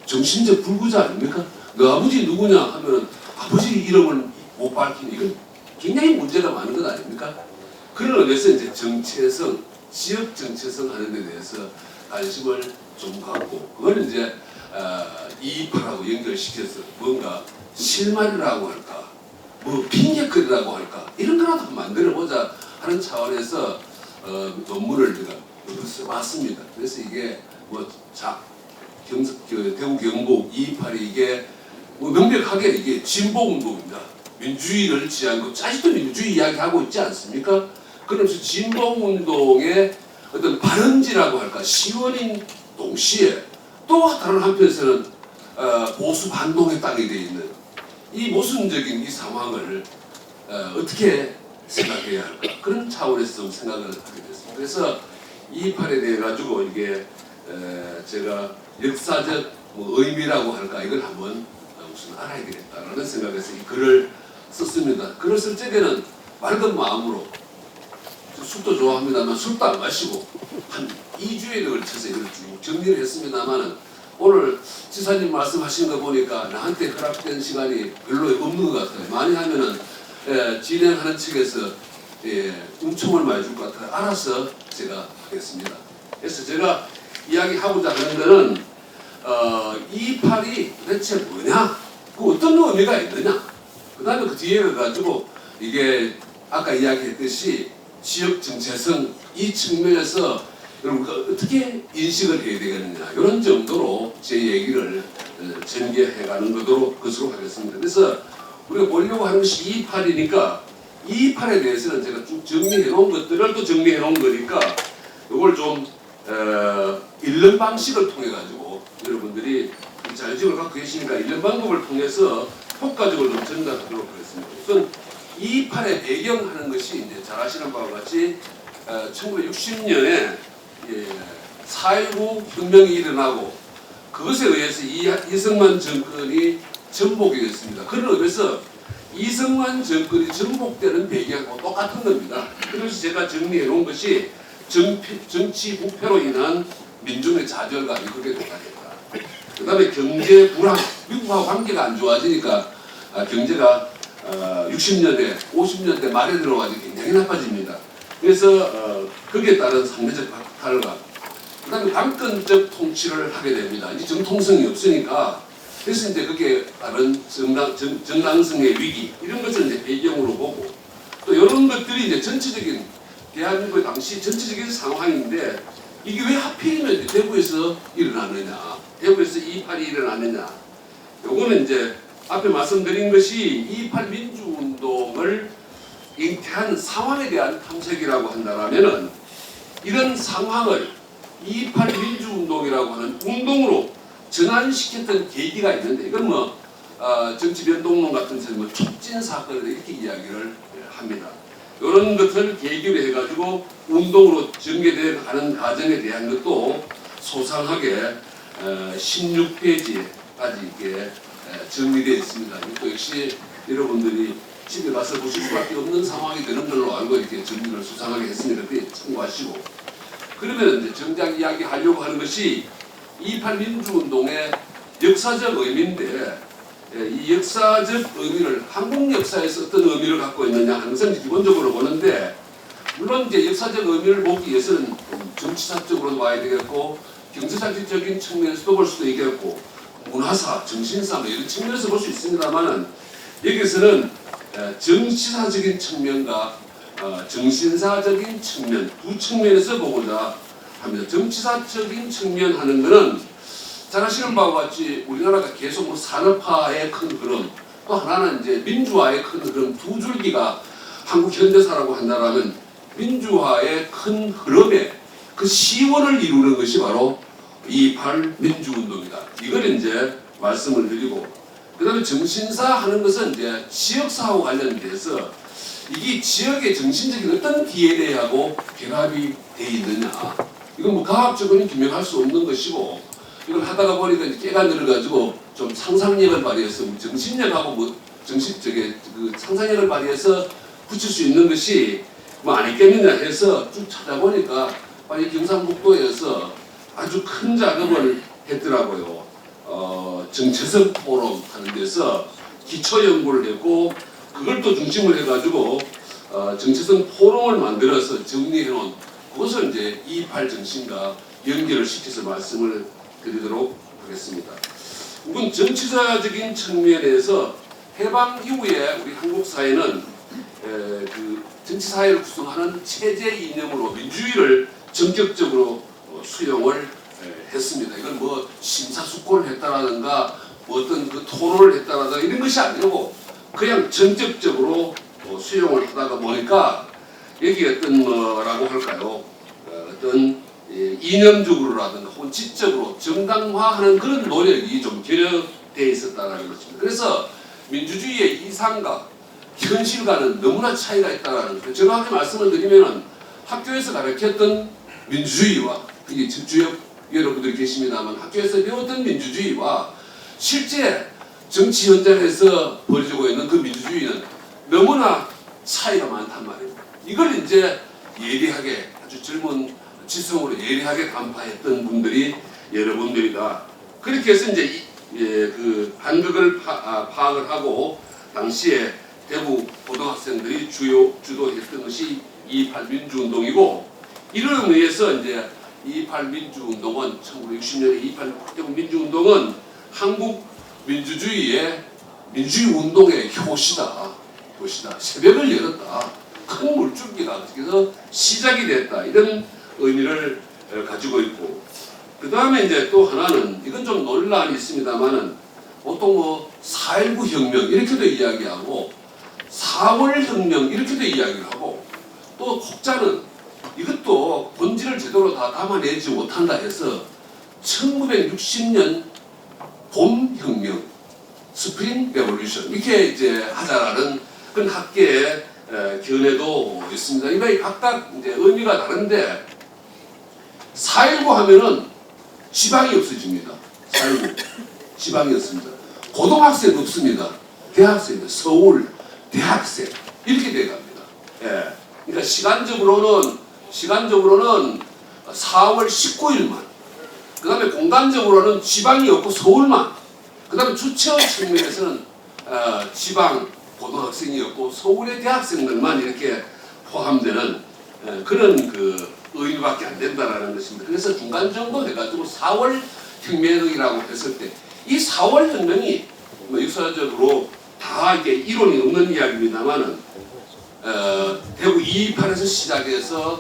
정신적 불구자 아닙니까? 너 아버지 누구냐 하면은 아버지 이름을 못 밝히는 이건 굉장히 문제가 많은 것 아닙니까? 그런 의미에서 이제 정체성, 지역 정체성 하는 데 대해서 관심을 좀 갖고 그걸 이제 이입하라고 연결시켜서 뭔가 실마리라고 할까 뭐 핑계거리라고 할까 이런 거라도 만들어보자 하는 차원에서 논문을 제가 써봤습니다. 그래서 이게 대구 경북 228이 이게 뭐 명백하게 이게 진보운동입니다. 민주주의를 지향하고 아직도 민주주의 이야기하고 있지 않습니까? 그러면서 진보운동의 어떤 발원지라고 할까 시원인 동시에 또 다른 한편에서는 보수 반동의 땅이 되어 있는 이 모순적인 이 상황을 어떻게 생각해야 할까 그런 차원에서 좀 생각을 하게 됐습니다. 그래서 228에 대해 가지고 이게 제가 역사적 뭐 의미라고 할까 이걸 한번 우선 알아야 되겠다라는 생각에서 이 글을 썼습니다. 글을 쓸 적에는 맑은 마음으로 술도 좋아합니다만 술도 안 마시고 한 2주에 걸쳐서 이걸 쭉 정리를 했습니다만 오늘 지사님 말씀하신 거 보니까 나한테 허락된 시간이 별로 없는 것 같아요. 많이 하면은 진행하는 측에서 um청을 많이 줄 것 같아요. 알아서 제가 하겠습니다. 그래서 제가 이야기하고자 하는 거는 228이 도대체 뭐냐? 그 어떤 의미가 있느냐? 그 다음에 그 뒤에 가지고 이게 아까 이야기했듯이 지역 정체성 이 측면에서 여러분가 어떻게 인식을 해야 되겠느냐 이런 정도로 제 얘기를 전개해가는 것으로 하겠습니다. 그래서 우리가 보려고 하는 것이 228이니까 228에 대해서는 제가 쭉 정리해 놓은 것들을 또 정리해 놓은 거니까 이걸 좀 읽는 방식을 통해 가지고 여러분들이 자율적으로 갖고 계시니까 읽는 방법을 통해서 효과적으로 좀 전달하도록 하겠습니다. 우선 228의 배경하는 것이 이제 잘 아시는 바와 같이 1960년에 4.19 혁명이 일어나고 그것에 의해서 이승만 정권이 전복이 됐습니다. 그런 의미에서 이승만 정권이 전복되는 배경하고 똑같은 겁니다. 그래서 제가 정리해 놓은 것이 정치 부패로 인한 민중의 좌절감이 그렇게 높아졌다. 그 다음에 경제 불황, 미국하고 관계가 안 좋아지니까 경제가 60년대, 50년대 말에 들어가지고 굉장히 나빠집니다. 그래서 거기에 따른 상대적 박탈감, 그 다음에 강권적 통치를 하게 됩니다. 이제 정통성이 없으니까 그래서 이제 거기에 따른 정당성의 위기 이런 것을 이제 배경으로 보고 또 이런 것들이 이제 전체적인 대한민국의 당시 전체적인 상황인데 이게 왜 하필이면 이제 대구에서 일어나느냐, 대구에서 228이 일어나느냐, 요거는 이제 앞에 말씀드린 것이 228 민주운동을 잉태한 상황에 대한 탐색이라고 한다면은 이런 상황을 228 민주운동이라고 하는 운동으로 전환시켰던 계기가 있는데 이건 뭐 정치변동론 같은 데서 뭐 촉진 사건을 이렇게 이야기를 합니다. 이런 것을 계기로 해가지고 운동으로 전개되어 가는 과정에 대한 것도 소상하게 16페이지까지 이렇게 정리되어 있습니다. 또 역시 여러분들이 집에 가서 보실 수밖에 없는 상황이 되는 걸로 알고 이렇게 정리를 소상하게 했으니까 참고하시고 그러면 이제 정작 이야기하려고 하는 것이 228 민주운동의 역사적 의미인데 이 역사적 의미를 한국 역사에서 어떤 의미를 갖고 있느냐 하는 것은 기본적으로 보는데 물론 이제 역사적 의미를 보기 위해서는 정치사적으로도 봐야 되겠고 경제사적인 측면에서도 볼 수도 있겠고 문화사, 정신사 뭐 이런 측면에서 볼 수 있습니다만은 여기서는 정치사적인 측면과 정신사적인 측면 두 측면에서 보고자 합니다. 정치사적인 측면 하는 것은 잘 아시는 바와 같이 우리나라가 계속 뭐 산업화의 큰 흐름 또 하나는 이제 민주화의 큰 흐름 두 줄기가 한국 현대사라고 한다면 민주화의 큰 흐름에 그 시원을 이루는 것이 바로 228 민주운동이다. 이걸 이제 말씀을 드리고 그 다음에 정신사 하는 것은 이제 지역사하고 관련돼서 이게 지역의 정신적인 어떤 DNA하고 결합이 돼 있느냐 이건 뭐 과학적으로는 규명할 수 없는 것이고 이걸 하다가 보니까 이제 깨가 늘어가지고 좀 상상력을 발휘해서 정신력하고 뭐 그 상상력을 발휘해서 붙일 수 있는 것이 뭐 아니겠느냐 해서 쭉 찾아보니까 빨리 경상북도에서 아주 큰 작업을 했더라고요. 정체성 포럼 하는 데서 기초 연구를 했고 그걸 또 중심으로 해가지고 정체성 포럼을 만들어서 정리해놓은 그것을 이제 2.28 정신과 연결을 시켜서 말씀을 드리도록 하겠습니다. 우선 정치사적인 측면에서 해방 이후에 우리 한국 사회는 그 정치 사회를 구성하는 체제 이념으로 민주주의를 전격적으로 수용을 했습니다. 이건 뭐 심사숙고를 했다라든가 뭐 어떤 그 토론을 했다라든가 이런 것이 아니고 그냥 전격적으로 수용을 하다가 보니까 여기 어떤 뭐라고 할까요? 어떤 이념적으로라든가 혹은 지적으로 정당화하는 그런 노력이 좀 결여되어 있었다는 것입니다. 그래서 민주주의의 이상과 현실과는 너무나 차이가 있다는 거죠. 정확하게 말씀을 드리면 학교에서 가르쳤던 민주주의와 이게 주역 여러분들이 계십니다만 학교에서 배웠던 민주주의와 실제 정치 현장에서 벌어지고 있는 그 민주주의는 너무나 차이가 많단 말입니다. 이걸 이제 예리하게 아주 젊은 지성으로 예리하게 간파했던 분들이 여러분들이다. 그렇게 해서 이제 그 한국을 파악을 하고 당시에 대구 고등학생들이 주도했던 것이 2.28 민주운동이고 이런 의미에서 이제 2.28 민주운동은 1960년에 2.28 대구 민주운동은 한국 민주주의의 민주주의 운동의 효시다. 새벽을 열었다. 큰 물줄기가 그래서 시작이 됐다. 이런 의미를 가지고 있고 그 다음에 이제 또 하나는 이건 좀 논란이 있습니다만은 보통 뭐 4.19 혁명 이렇게도 이야기하고 4월 혁명 이렇게도 이야기를 하고 또 혹자는 이것도 본질을 제대로 다 담아내지 못한다 해서 1960년 봄 혁명 스프링 레볼루션 이렇게 이제 하자라는 그런 학계의 견해도 있습니다. 이게 각각 이제 의미가 다른데 4.19 하면은 지방이 없어집니다. 4.19 지방이 없습니다. 고등학생 없습니다. 대학생입니다. 서울 대학생 이렇게 돼갑니다. 예. 그러니까 시간적으로는 4월 19일만 그 다음에 공간적으로는 지방이 없고 서울만 그 다음에 주체의 측면에서는 지방 고등학생이었고 서울의 대학생들만 이렇게 포함되는 그런 그 의미밖에 안 된다라는 것입니다. 그래서 중간 정도 해가지고 4월 혁명이라고 했을 때 이 4월 혁명이 뭐 역사적으로 다 이게 이론이 없는 이야기입니다만은 대구 2.28에서 시작해서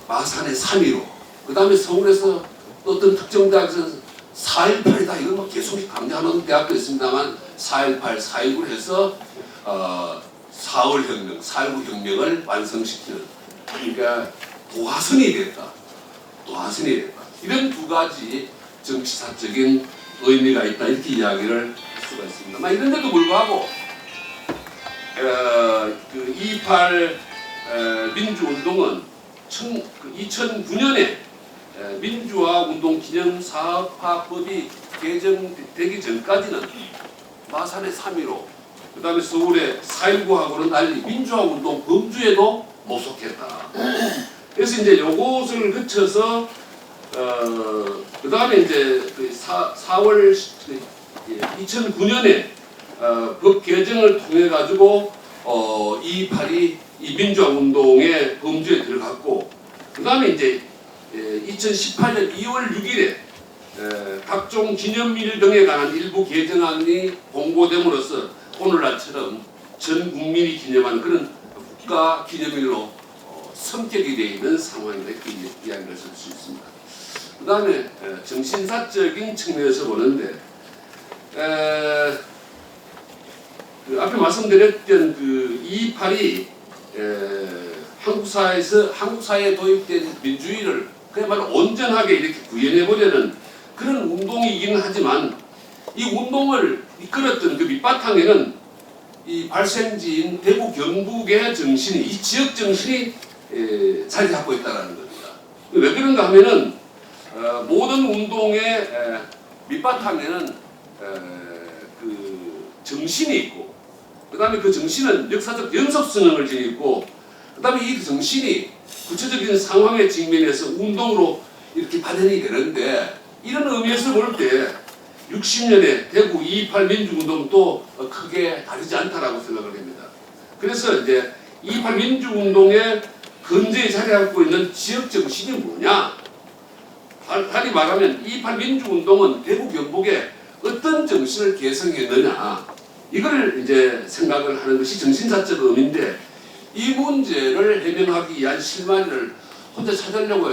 마산의 3.15 그 다음에 서울에서 어떤 특정 대학에서 4.18이다 이건 뭐 계속 강조하는 대학도 있습니다만 4.18, 4.19를 해서 4월 혁명, 4.19 혁명을 완성시키는 그러니까 도화선이 됐다. 이런 두 가지 정치사적인 의미가 있다 이렇게 이야기를 할 수가 있습니다. 이런데도 불구하고 그 2.28 민주운동은 2009년에 민주화 운동 기념 사업화법이 개정되기 전까지는 마산의 3.15 그 다음에 서울의 4.19하고는 달리 민주화 운동 범주에도 못 속했다. 그래서 이제 요것을 거쳐서 그 다음에 이제 그 4월 2009년에 법 개정을 통해 가지고 2.28이 이 민주화 운동의 범주에 들어갔고 그 다음에 이제 2018년 2월 6일에 각종 기념일 등에 관한 일부 개정안이 공고됨으로써 오늘날처럼 전 국민이 기념하는 그런 국가 기념일로 성격이 되어 있는 상황이다 이렇게 이야기를 할 수 있습니다. 그 다음에 정신사적인 측면에서 보는데 그 앞에 말씀드렸던 그 2.28이 한국 사회에 도입된 민주주의를 그야말로 온전하게 이렇게 구현해 보려는 그런 운동이기는 하지만 이 운동을 이끌었던 그 밑바탕에는 이 발생지인 대구 경북의 정신이 이 지역 정신이 자리 잡고 있다는 겁니다. 왜 그런가 하면은 모든 운동의 밑바탕에는 그 정신이 있고 그 다음에 그 정신은 역사적 연속성을 지니고 그 다음에 이 정신이 구체적인 상황에 직면해서 운동으로 이렇게 발현이 되는데 이런 의미에서 볼 때 60년에 대구 2.28 민주운동도 크게 다르지 않다라고 생각을 합니다. 그래서 이제 2.28 민주운동의 근저에 자리하고 있는 지역 정신이 뭐냐? 다시 말하면 2.28 민주운동은 대구 경북에 어떤 정신을 개성했느냐? 이걸 이제 생각을 하는 것이 정신사적 의미인데, 이 문제를 해명하기 위한 실마리를 혼자 찾으려고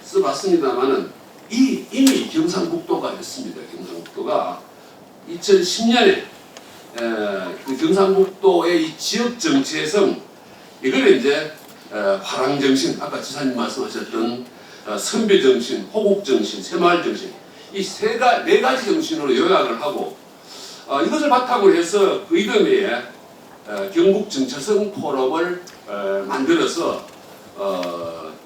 써봤습니다만은 이미 경상북도가 했습니다. 경상북도가 2010년에 그 경상북도의 이 지역 정체성, 이걸 이제 화랑정신, 아까 지사님 말씀하셨던 선비정신, 호국정신, 새마을정신, 이 네 가지 정신으로 요약을 하고, 이것을 바탕으로 해서 그 이듬해에 경북 정체성 포럼을 만들어서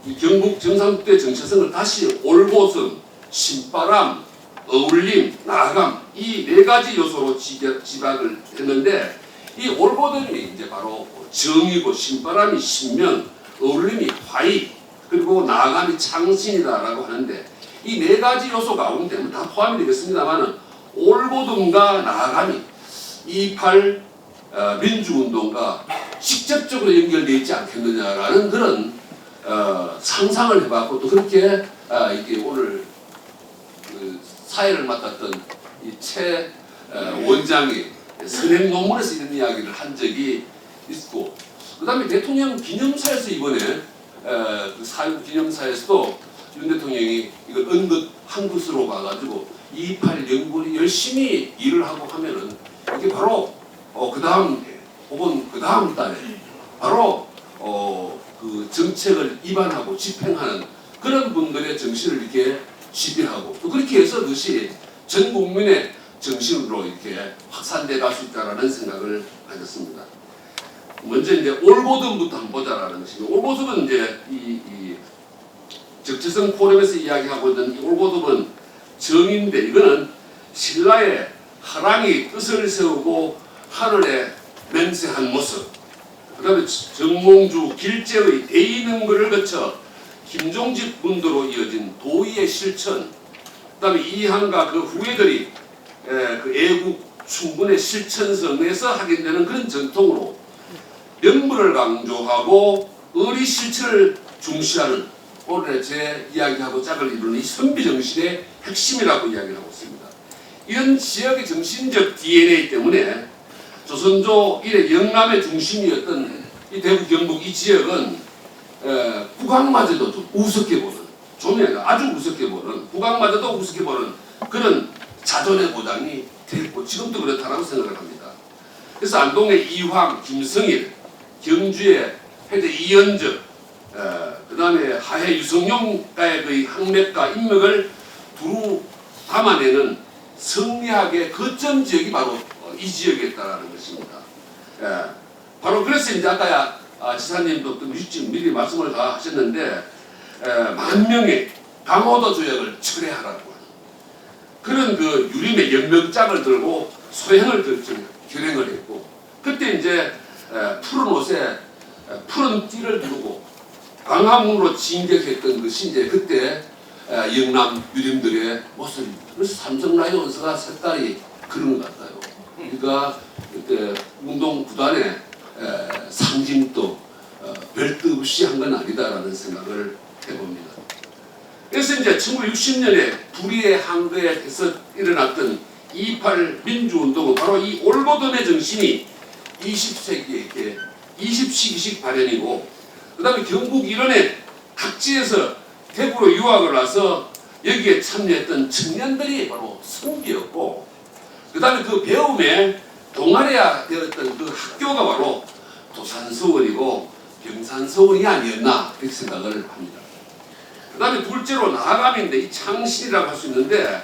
이 경북 경상북도의 정체성을 다시 올보성, 신바람, 어울림, 나감, 이 네 가지 요소로 지각을 했는데, 이 올보듬이 이제 바로 정이고, 신바람이 신명, 어울림이 화의, 그리고 나감이 창신이다라고 하는데, 이 네 가지 요소 가운데 다 포함이 되겠습니다만은 올보듬과 나감이 2.28 민주운동과 직접적으로 연결되어 있지 않겠느냐라는 그런 상상을 해봤고, 또 그렇게 이게 오늘 그 사회를 맡았던 이 최 원장이 선행 논문에서 이런 이야기를 한 적이 있고, 그 다음에 대통령 기념사에서 이번에 그 4.19 기념사에서도 윤 대통령이 이걸 언급 한 것으로 봐가지고 2.28 연구원이 열심히 일을 하고 하면은 이게 바로 그 다음 해 혹은 그 다음 달에 바로 그 정책을 입안하고 집행하는 그런 분들의 정신을 이렇게 지배하고, 또 그렇게 해서 그것이 전 국민의 정신으로 이렇게 확산돼 갈 수 있다라는 생각을 가졌습니다. 먼저 이제 올보듬부터 한번 보자라는 것입니다. 올보듬은 이제 이 적재성 포럼에서 이야기하고 있는 이 올보듬은 정인데, 이거는 신라의 하랑이 뜻을 세우고 하늘에 맹세한 모습, 그 다음에 정몽주 길제의 대의능거를 거쳐 김종직 문도로 이어진 도의의 실천, 그 다음에 이항과 그 후예들이 그 애국 충분의 실천성에서 확인되는 그런 전통으로 명분을 강조하고 의리 실천을 중시하는, 오늘 제 이야기하고 짝을 이루는 이 선비정신의 핵심이라고 이야기를 하고 있습니다. 이런 지역의 정신적 DNA 때문에 조선조 이래 영남의 중심이었던 이 대구 경북 이 지역은 국왕마저도 좀 우습게 보는, 좀 아주 우습게 보는, 국왕마저도 우습게 보는 그런 자존의 보장이 됐고, 지금도 그렇다고 생각을 합니다. 그래서 안동의 이황, 김성일, 경주의 해제 이연적, 그 다음에 하해 유성룡가의 그 항맥과 인맥을 두루 담아내는 성리학의 거점 지역이 바로 이 지역이었다라는 것입니다. 바로 그래서 이제 아까 지사님도 미리 말씀을 다 하셨는데, 만명의 강호도 조약을 철회하라고 하는 그런 그 유림의 연명장을 들고 소행을 결행을 했고, 그때 이제 푸른 옷에 푸른 띠를 두르고 광화문으로 진격했던 것이 이제 그때 영남 유림들의 모습입니다. 그래서 삼성라이온 원서가 색깔이 그런 것 같아요. 그러니까 그때 운동 구단의 상징도 별뜻 없이 한 건 아니다라는 생각을 해봅니다. 그래서 이제 1960년에 불의의 항거에서 일어났던 2.28 민주운동은 바로 이 올보듬의 정신이 20세기에 이렇게 20시기식 발현이고, 그 다음에 경북 일원의 각지에서 대구로 유학을 와서 여기에 참여했던 청년들이 바로 선비였고, 그 다음에 그 배움에 동아리가 되었던 그 학교가 바로 도산서원이고 병산서원이 아니었나 이렇게 생각을 합니다. 그 다음에 둘째로 나감인데, 이 창신이라고 할 수 있는데,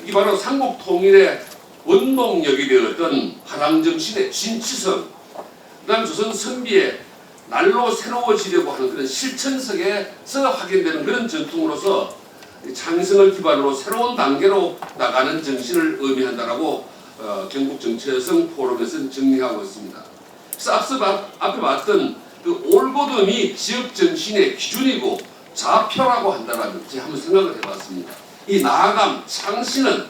이 바로 삼국통일의 원동력이 되었던 화랑정신의 진치성, 그 다음에 조선 선비의 날로 새로워지려고 하는 그런 실천석에서 확인되는 그런 전통으로서 창성을 기반으로 새로운 단계로 나가는 정신을 의미한다라고 경북 정체성 포럼에서는 정리하고 있습니다. 그래서 앞에 봤던 그 올보듬이 지역 정신의 기준이고 좌표라고 한다라는 제가 한번 생각을 해봤습니다. 이 나아감, 창신은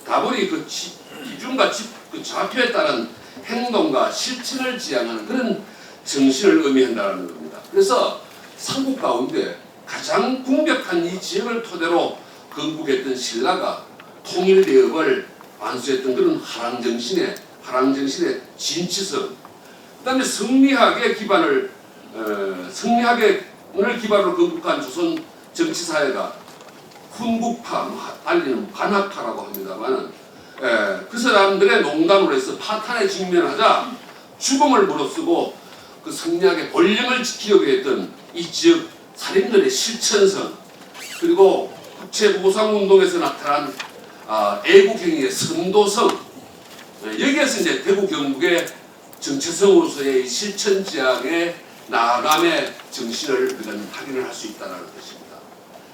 다분히 그 기준과 그 좌표에 따른 행동과 실천을 지향하는 그런 정신을 의미한다는 겁니다. 그래서 삼국 가운데 가장 궁벽한 이 지역을 토대로 건국했던 신라가 통일개혁을 완수했던 그런 화랑정신의 진치성, 그다음에 성리학의 기반을 성리학을 기반으로 건국한 조선 정치 사회가 훈국파, 달리는 관학파라고 합니다만은 그 사람들의 농담으로 해서 파탄에 직면하자 죽음을 무릅쓰고 그 성리학의 본령을 지키려고 했던 이 지역 살인들의 실천성, 그리고 국채보상운동에서 나타난 애국행위의 선도성, 여기에서 이제 대구 경북의 정체성으로서의 실천지향의 나감의 정신을 우리는 확인을 할 수 있다는 것입니다.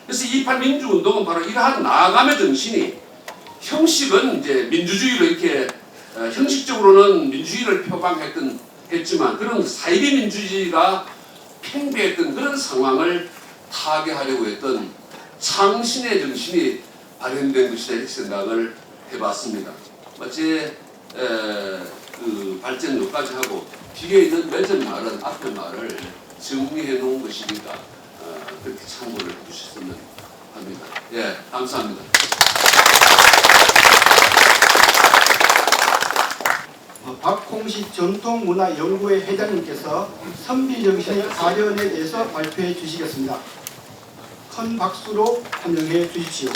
그래서 2.8 민주운동은 바로 이러한 나감의 정신이, 형식은 이제 민주주의로 이렇게 형식적으로는 민주주의를 했지만 그런 사이비 민주주의가 팽배했던 그런 상황을 타개하려고 했던 창신의 정신이 발현된 것이다, 이렇게 생각을 해봤습니다. 마치 그 발전 여기까지 하고 뒤에 있는 맨 말은 앞에 말을 정리해 놓은 것이니까 그렇게 참고를 해주셨으면 합니다. 예, 감사합니다. 박홍식 전통문화연구회 회장님께서 선비정신의 발현에 대해서 발표해 주시겠습니다. 큰 박수로 환영해 주십시오.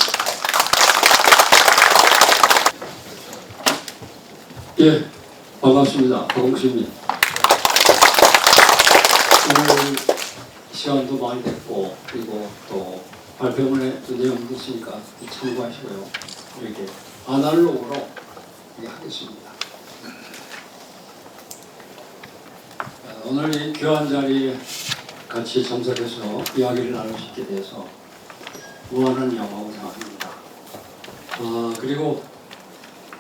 예, 반갑습니다. 박홍식입니다. 오늘 시간도 많이 됐고, 그리고 또 발표문에 또 내용도 있으니까 참고하시고요. 이렇게 아날로그로 하겠습니다. 오늘 이 귀한 자리에 같이 참석해서 이야기를 나눌 수 있게 돼서 무한한 영광을 생각합니다. 그리고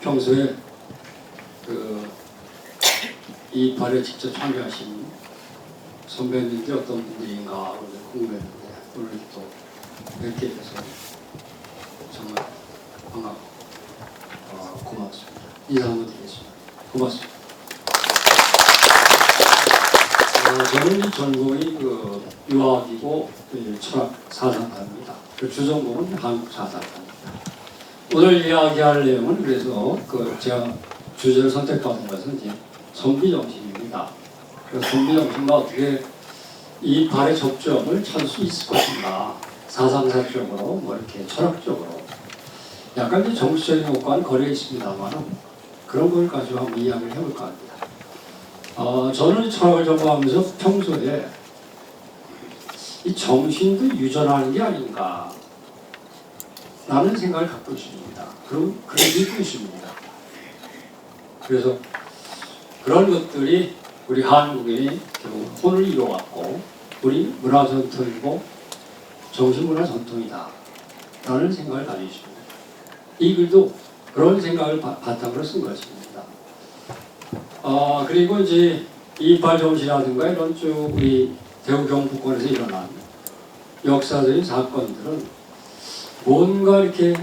평소에 이 발에 직접 참여하신 선배님들이 어떤 분들인가 궁금했는데 오늘 또 뵙게 돼서 정말 반갑고 고맙습니다. 인사 한번 드리겠습니다. 고맙습니다. 저는 전공이 유학이고 철학 사상가입니다. 주전공은 한국 사상가입니다. 오늘 이야기할 내용은 그래서 제가 주제를 선택받은 것은 이제 선비정신입니다. 그래서 선비정신과 어떻게 이 발의 접점을 찾을 수 있을 것인가, 사상사적으로 이렇게 철학적으로 약간 이제 정치적인 것과는 거리가 있습니다만 그런 걸 가지고 한번 이야기를 해볼까 합니다. 저는 철학을 전공하면서 평소에 이 정신도 유전하는 게 아닌가 라는 생각을 갖고 있습니다. 그런 믿고 있습니다. 그래서 그런 것들이 우리 한국의 혼을 이루어왔고 우리 문화 전통이고 정신문화 전통이다 라는 생각을 가지고 있습니다. 이 글도 그런 생각을 바탕으로 쓴 것입니다. 그리고 이제 이팔 정신이라든가 이런 쭉 우리 대구 경북권에서 일어난 역사적인 사건들은 뭔가 이렇게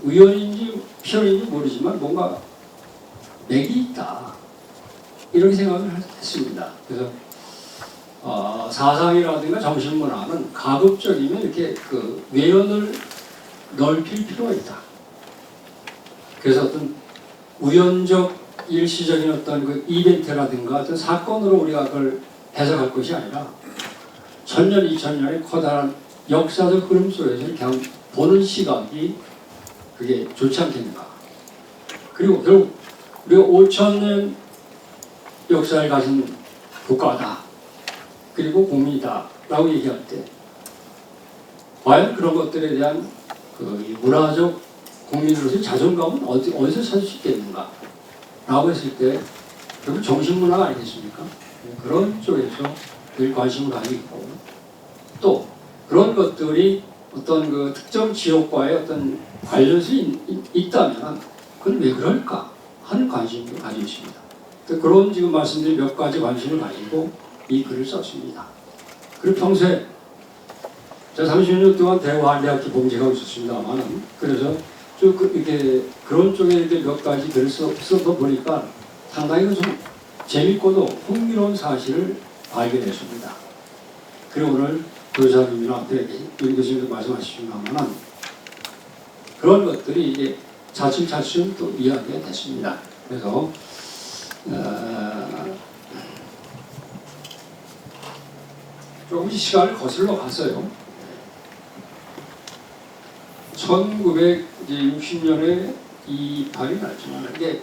우연인지 필연인지 모르지만 뭔가 맥이 있다 이렇게 생각을 했습니다. 그래서 사상이라든가 정신문화는 가급적이면 이렇게 외연을 넓힐 필요가 있다. 그래서 어떤 우연적 일시적인 어떤 이벤트라든가 어떤 사건으로 우리가 그걸 해석할 것이 아니라 1000년, 2000년의 커다란 역사적 흐름 속에서 그냥 보는 시각이 그게 좋지 않겠는가. 그리고 결국 우리가 5000년 역사를 가진 국가다. 그리고 국민이다. 라고 얘기할 때 과연 그런 것들에 대한 문화적 국민으로서의 자존감은 어디서 찾을 수 있겠는가? 라고 했을 때 결국 정신문화가 아니겠습니까? 그런 쪽에서 늘 관심을 가지고 있고 또 그런 것들이 어떤 특정 지역과의 어떤 관련성이 있다면 그건 왜 그럴까 하는 관심도 가지고 있습니다. 그런 지금 말씀드린 몇 가지 관심을 가지고 이 글을 썼습니다. 그리고 평소에 제가 30년 동안 대구 한대학교 봉직하고 있었습니다만 그래서 이렇게 그런 쪽에 이렇게 몇 가지 글을 써서 보니까 상당히 좀 재밌고도 흥미로운 사실을 발견했습니다. 그리고 오늘 교사님이나 앞에 윤 교수님도 말씀하시지만은 그런 것들이 이제 차츰차츰 또 이야기가 됐습니다. 그래서 조금씩 시간을 거슬러 갔어요. 1960년에 이 발이 났지만 이게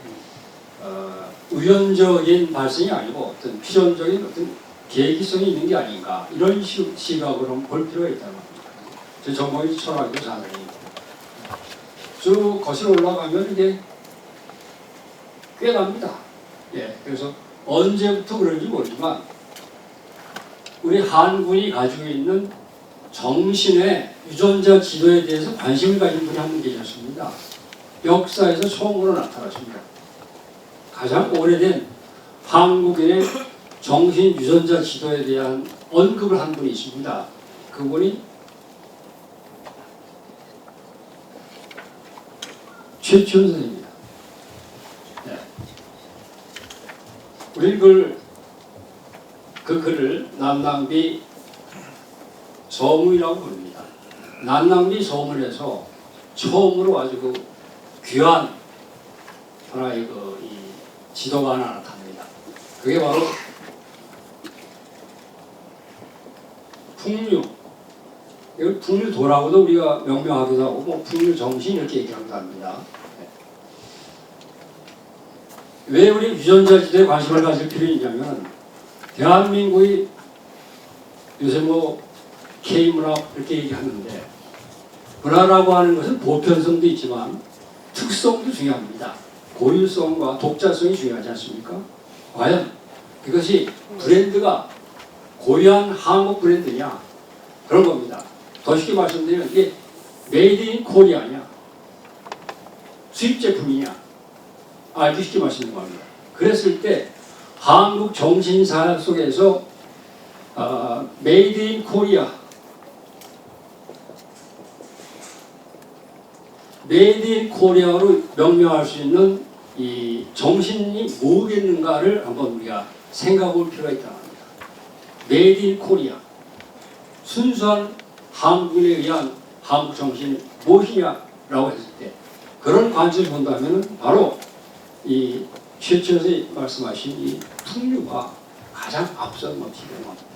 우연적인 발생이 아니고 어떤 필연적인 어떤 계기성이 있는 게 아닌가 이런 시각으로 볼 필요가 있다는 겁니다. 제 전공이 철학이고 사상이 쭉 거슬러 올라가면 이게 꽤 납니다. 예, 그래서 언제부터 그런지 모르지만 우리 한군이 가지고 있는 정신의 유전자 지도에 대해서 관심을 가진 분이 한 분 계셨습니다. 역사에서 처음으로 나타났습니다. 가장 오래된 한국인의 정신 유전자 지도에 대한 언급을 한 분이 있습니다. 그분이 최치원 선생입니다. 네. 우리 그 글을 난낭비 서문이라고 부릅니다. 난낭비 서문에서 처음으로 아주 그 귀한 하나의 이 지도가 하나 나타납니다. 그게 바로 풍류. 이걸 풍류도라고도 우리가 명명하기도 하고 뭐 풍류정신 이렇게 얘기하기도 합니다. 왜 우리 유전자 지도에 관심을 가질 필요가 있냐면 대한민국이 요새 뭐 K문화 이렇게 얘기하는데 문화라고 하는 것은 보편성도 있지만 특성도 중요합니다. 고유성과 독자성이 중요하지 않습니까? 과연 이것이 브랜드가 고유한 한국 브랜드냐 그런 겁니다. 더 쉽게 말씀드리면 이게 메이드 인 코리아냐 수입 제품이냐 알기 쉽게 말씀드리는 겁니다. 그랬을 때 한국 정신사학 속에서 메이드 인 코리아 메이드 인 코리아로 명명할 수 있는 이 정신이 뭐겠는가를 한번 우리가 생각해 볼 필요가 있다는 겁니다. 메이드 인 코리아 순수한 한국인에 의한 한국 정신이 무엇이냐라고 했을 때 그런 관점을 본다면 바로 이 최초에 말씀하신 이 풍류가 가장 앞선 것이 되는 겁니다.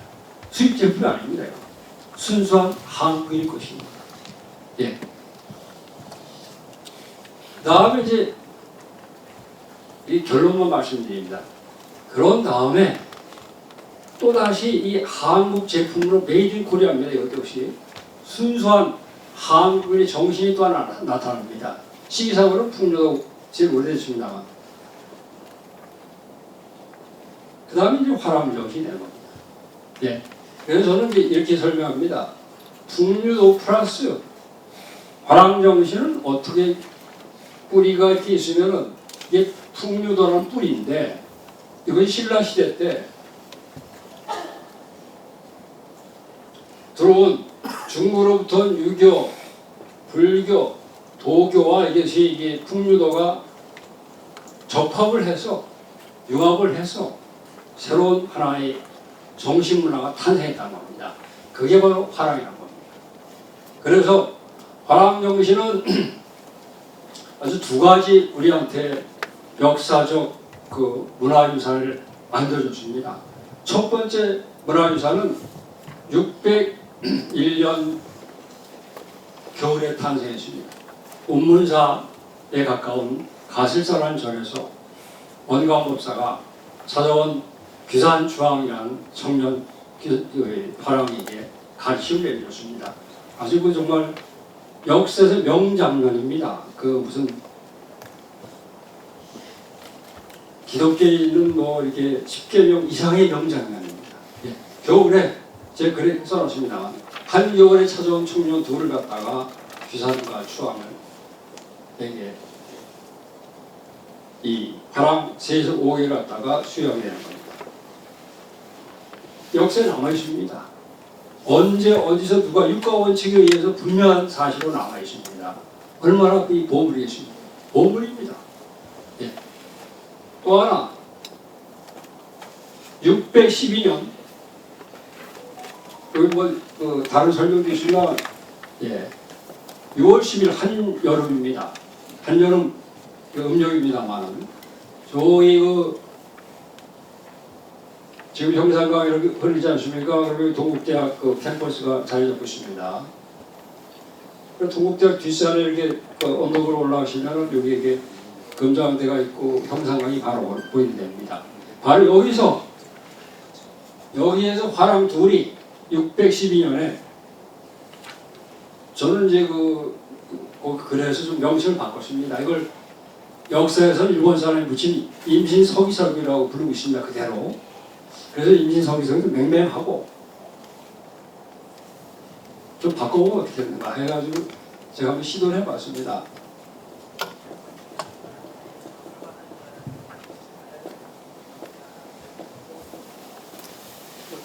수입 제품이 아닙니다. 순수한 한국인 것입니다. 예. 다음에 이제 이 결론만 말씀드립니다. 그런 다음에 또 다시 이 한국 제품으로 메이드 인 코리아입니다. 이것 역시 순수한 한국인의 정신이 또 하나 나타납니다. 시기상으로는 풍류도 제일 오래됐습니다만 그 다음에 이제 화랑정신이 되는 겁니다. 예. 그래서 저는 이제 이렇게 설명합니다. 풍류도 플러스 화랑정신은 어떻게 뿌리가 이렇게 있으면은 이게 풍류도라는 뿌리인데 이건 신라시대 때 들어온 중국으로부터 유교, 불교, 도교와 이게 풍류도가 접합을 해서 융합을 해서 새로운 하나의 정신문화가 탄생했다는 겁니다. 그게 바로 화랑이라는 겁니다. 그래서 화랑정신은 아주 두 가지 우리한테 역사적 그 문화유산을 만들어줬습니다. 첫 번째 문화유산은 601년 겨울에 탄생했습니다. 운문사에 가까운 가슬사라는 절에서 원광법사가 찾아온 귀산주왕이라는 청년 화랑에게 가르침을 내려줬습니다. 아주 그 정말 역사에서 명장면입니다. 그 무슨 기독교에 있는 뭐 이렇게 10계명 이상의 명장면입니다. 예. 겨울에 제 글에 써놨습니다. 한겨울에 찾아온 청년 둘을 갖다가 귀산과 추왕을 에게 이 화랑 3에서 5개를 갖다가 수여하게 되는 겁니다. 역사에 남아있습니다. 언제 어디서 누가 육가원칙에 의해서 분명한 사실로 남아있습니다. 얼마나 이 보물이겠습니까? 보물입니다. 예. 또 하나 612년 여기 다른 설명도 있으나 예. 6월 10일 한여름입니다. 한여름 음력입니다만은 저희 지금 형상강 이렇게 흘리지 않습니까? 그리고 동국대학 캠퍼스가 자리 잡고 있습니다. 동국대학 뒷산에 이렇게 언덕으로 올라가시면 여기 이게 금장대가 있고 형상강이 바로 보이게 됩니다. 바로 여기에서 화랑 둘이 612년에 저는 이제 그래서 좀 명칭을 바꿨습니다. 이걸 역사에서 일본 사람이 붙인 임신서기석이라고 부르고 있습니다. 그대로. 그래서 임신서기석이 맹맹하고 좀 바꿔보면 어떻게 되는가 해가지고 제가 한번 시도를 해봤습니다.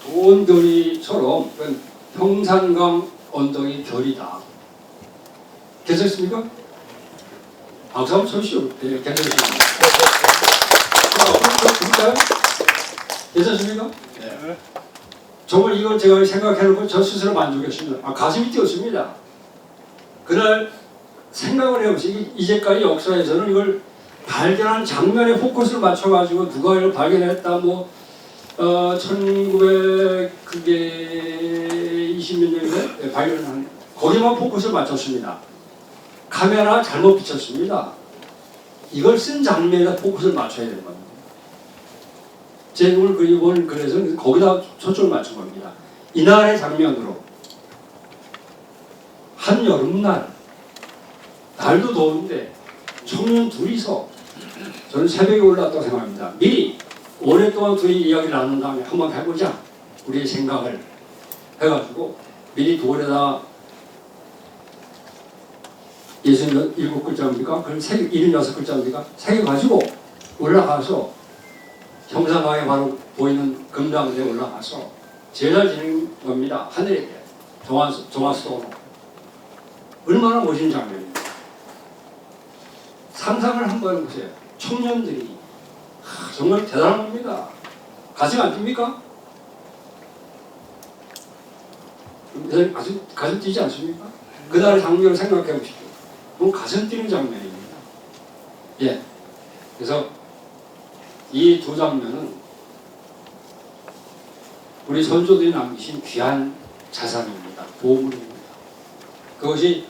도원결이처럼 평산강 언덕이 결이다. 괜찮습니까? 박수 한번 쳐주시오. 네, 괜찮습니다. 괜찮습니까? 네. 정말 이걸 제가 생각해놓고 저 스스로 만족했습니다. 가슴이 뛰었습니다. 그날 생각을 해보세요. 이제까지 역사에서는 이걸 발견한 장면에 포커스를 맞춰가지고 누가 이걸 발견했다 1920몇 년에 발견한 거기만 포커스를 맞췄습니다. 카메라 잘못 비쳤습니다. 이걸 쓴 장면에다 포커스를 맞춰야 되는 겁니다. 제목을 그리고는 그래서 거기다 초점을 맞춘 겁니다. 이날의 장면으로 한여름날 날도 더운데 청년 둘이서 저는 새벽에 올라왔다고 생각합니다. 미리 오랫동안 둘이 이야기를 나눈 다음에 한번 해보자 우리의 생각을 해가지고 미리 돌에다 67글자입니까? 그럼 76글자입니까? 새겨가지고 올라가서 형상강에 바로 보이는 금강대에 올라가서 제사 지내는 겁니다. 하늘에 정화수도 얼마나 멋진 장면입니다. 상상을 한번 해보세요. 청년들이 정말 대단한 겁니다. 가슴 안 뜁니까? 가슴 뛰지 않습니까? 그날의 장면을 생각해 보십시오. 그건 가슴 뛰는 장면입니다. 예. 그래서 이 두 장면은 우리 선조들이 남기신 귀한 자산입니다. 보물입니다. 그것이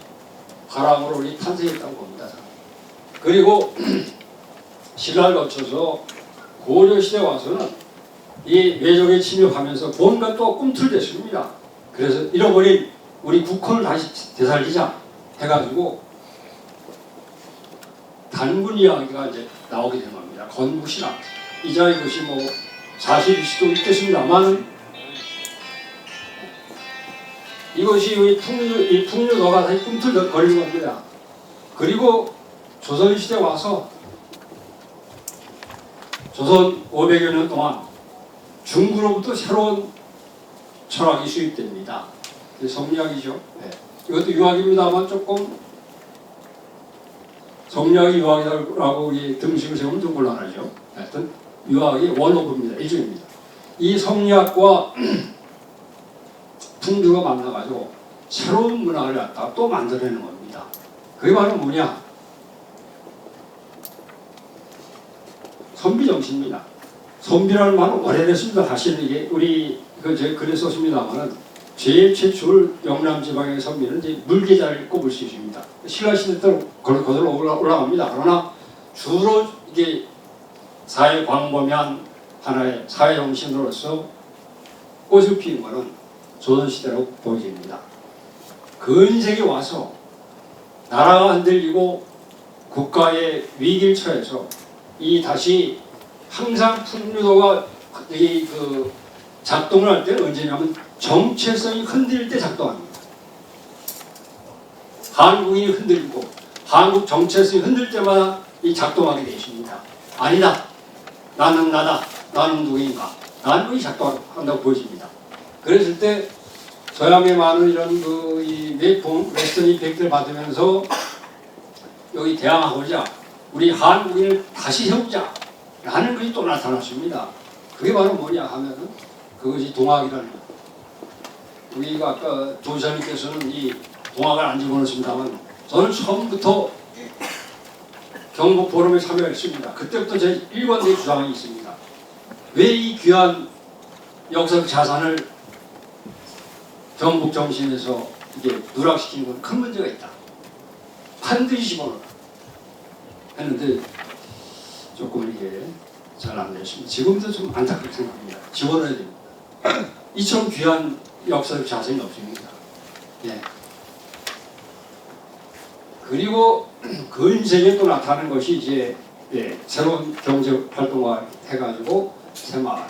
화랑으로 우리 탄생했다고 봅니다. 그리고 신라를 거쳐서 고려시대 와서는 이 외적에 침입하면서 뭔가 또 꿈틀댔습니다. 그래서 잃어버린 우리 국헌을 다시 되살리자 해가지고 단군 이야기가 이제 나오게 된 겁니다. 건국신화. 이자 이것이 사실일 수도 있겠습니다만 이것이 이 풍류도가 다시 꿈틀거리는 겁니다. 그리고 조선시대 와서 조선 500여 년 동안 중국으로부터 새로운 철학이 수입됩니다. 성리학이죠. 네. 이것도 유학입니다만 조금 성리학이 유학이라고 등식을 세우면 좀 곤란하죠. 하여튼 유학이 원오브입니다. 일종입니다. 이 성리학과 풍류가 만나가지고 새로운 문화를 갖다가 또 만들어내는 겁니다. 그게 바로 뭐냐? 선비정신입니다. 선비라는 말은 오래됐습니다. 사실은 이게 우리 제가 글에 썼습니다만은 제일 최초를 영남지방의 선비는 이제 물계자를 꼽을 수 있습니다. 신라시대 때로 거슬러 올라갑니다. 그러나 주로 이게 사회 광범위한 하나의 사회 정신으로서 꽃을 피운 것은 조선시대라고 보여집니다. 근세기 와서 나라가 흔들리고 국가의 위기를 처해서 이 다시 항상 풍류도가 작동을 할 때는 언제냐면 정체성이 흔들릴 때 작동합니다. 한국인이 흔들리고 한국 정체성이 흔들 때마다 이 작동하게 되십니다. 아니다. 나는 나다. 나는 누구인가. 나는 이 작동한다고 보여집니다. 그랬을 때 서양의 많은 이런 이 웨스턴 이펙트를 받으면서 여기 대항하고자 우리 한국인을 다시 세우자 라는 것이 또 나타났습니다. 그게 바로 뭐냐 하면은 그것이 동학이라는 거. 우리가 아까 조지사님께서는 이 동학을 안 집어넣었습니다만 저는 처음부터 경북 포럼에 참여했습니다. 그때부터 제 일관된 주장이 있습니다. 왜 이 귀한 역사적 자산을 경북 정신에서 이게 누락시키는 건 큰 문제가 있다. 반드시 집어넣어라 했는데 조금 이게 잘 안 됐습니다. 지금도 좀 안타깝게 생각합니다. 집어넣어야 됩니다. 이처럼 귀한 역사적 자산이 없습니다. 예. 그리고 근세에 또 나타나는 것이 이제 예, 새로운 경제 활동화 해가지고 새마을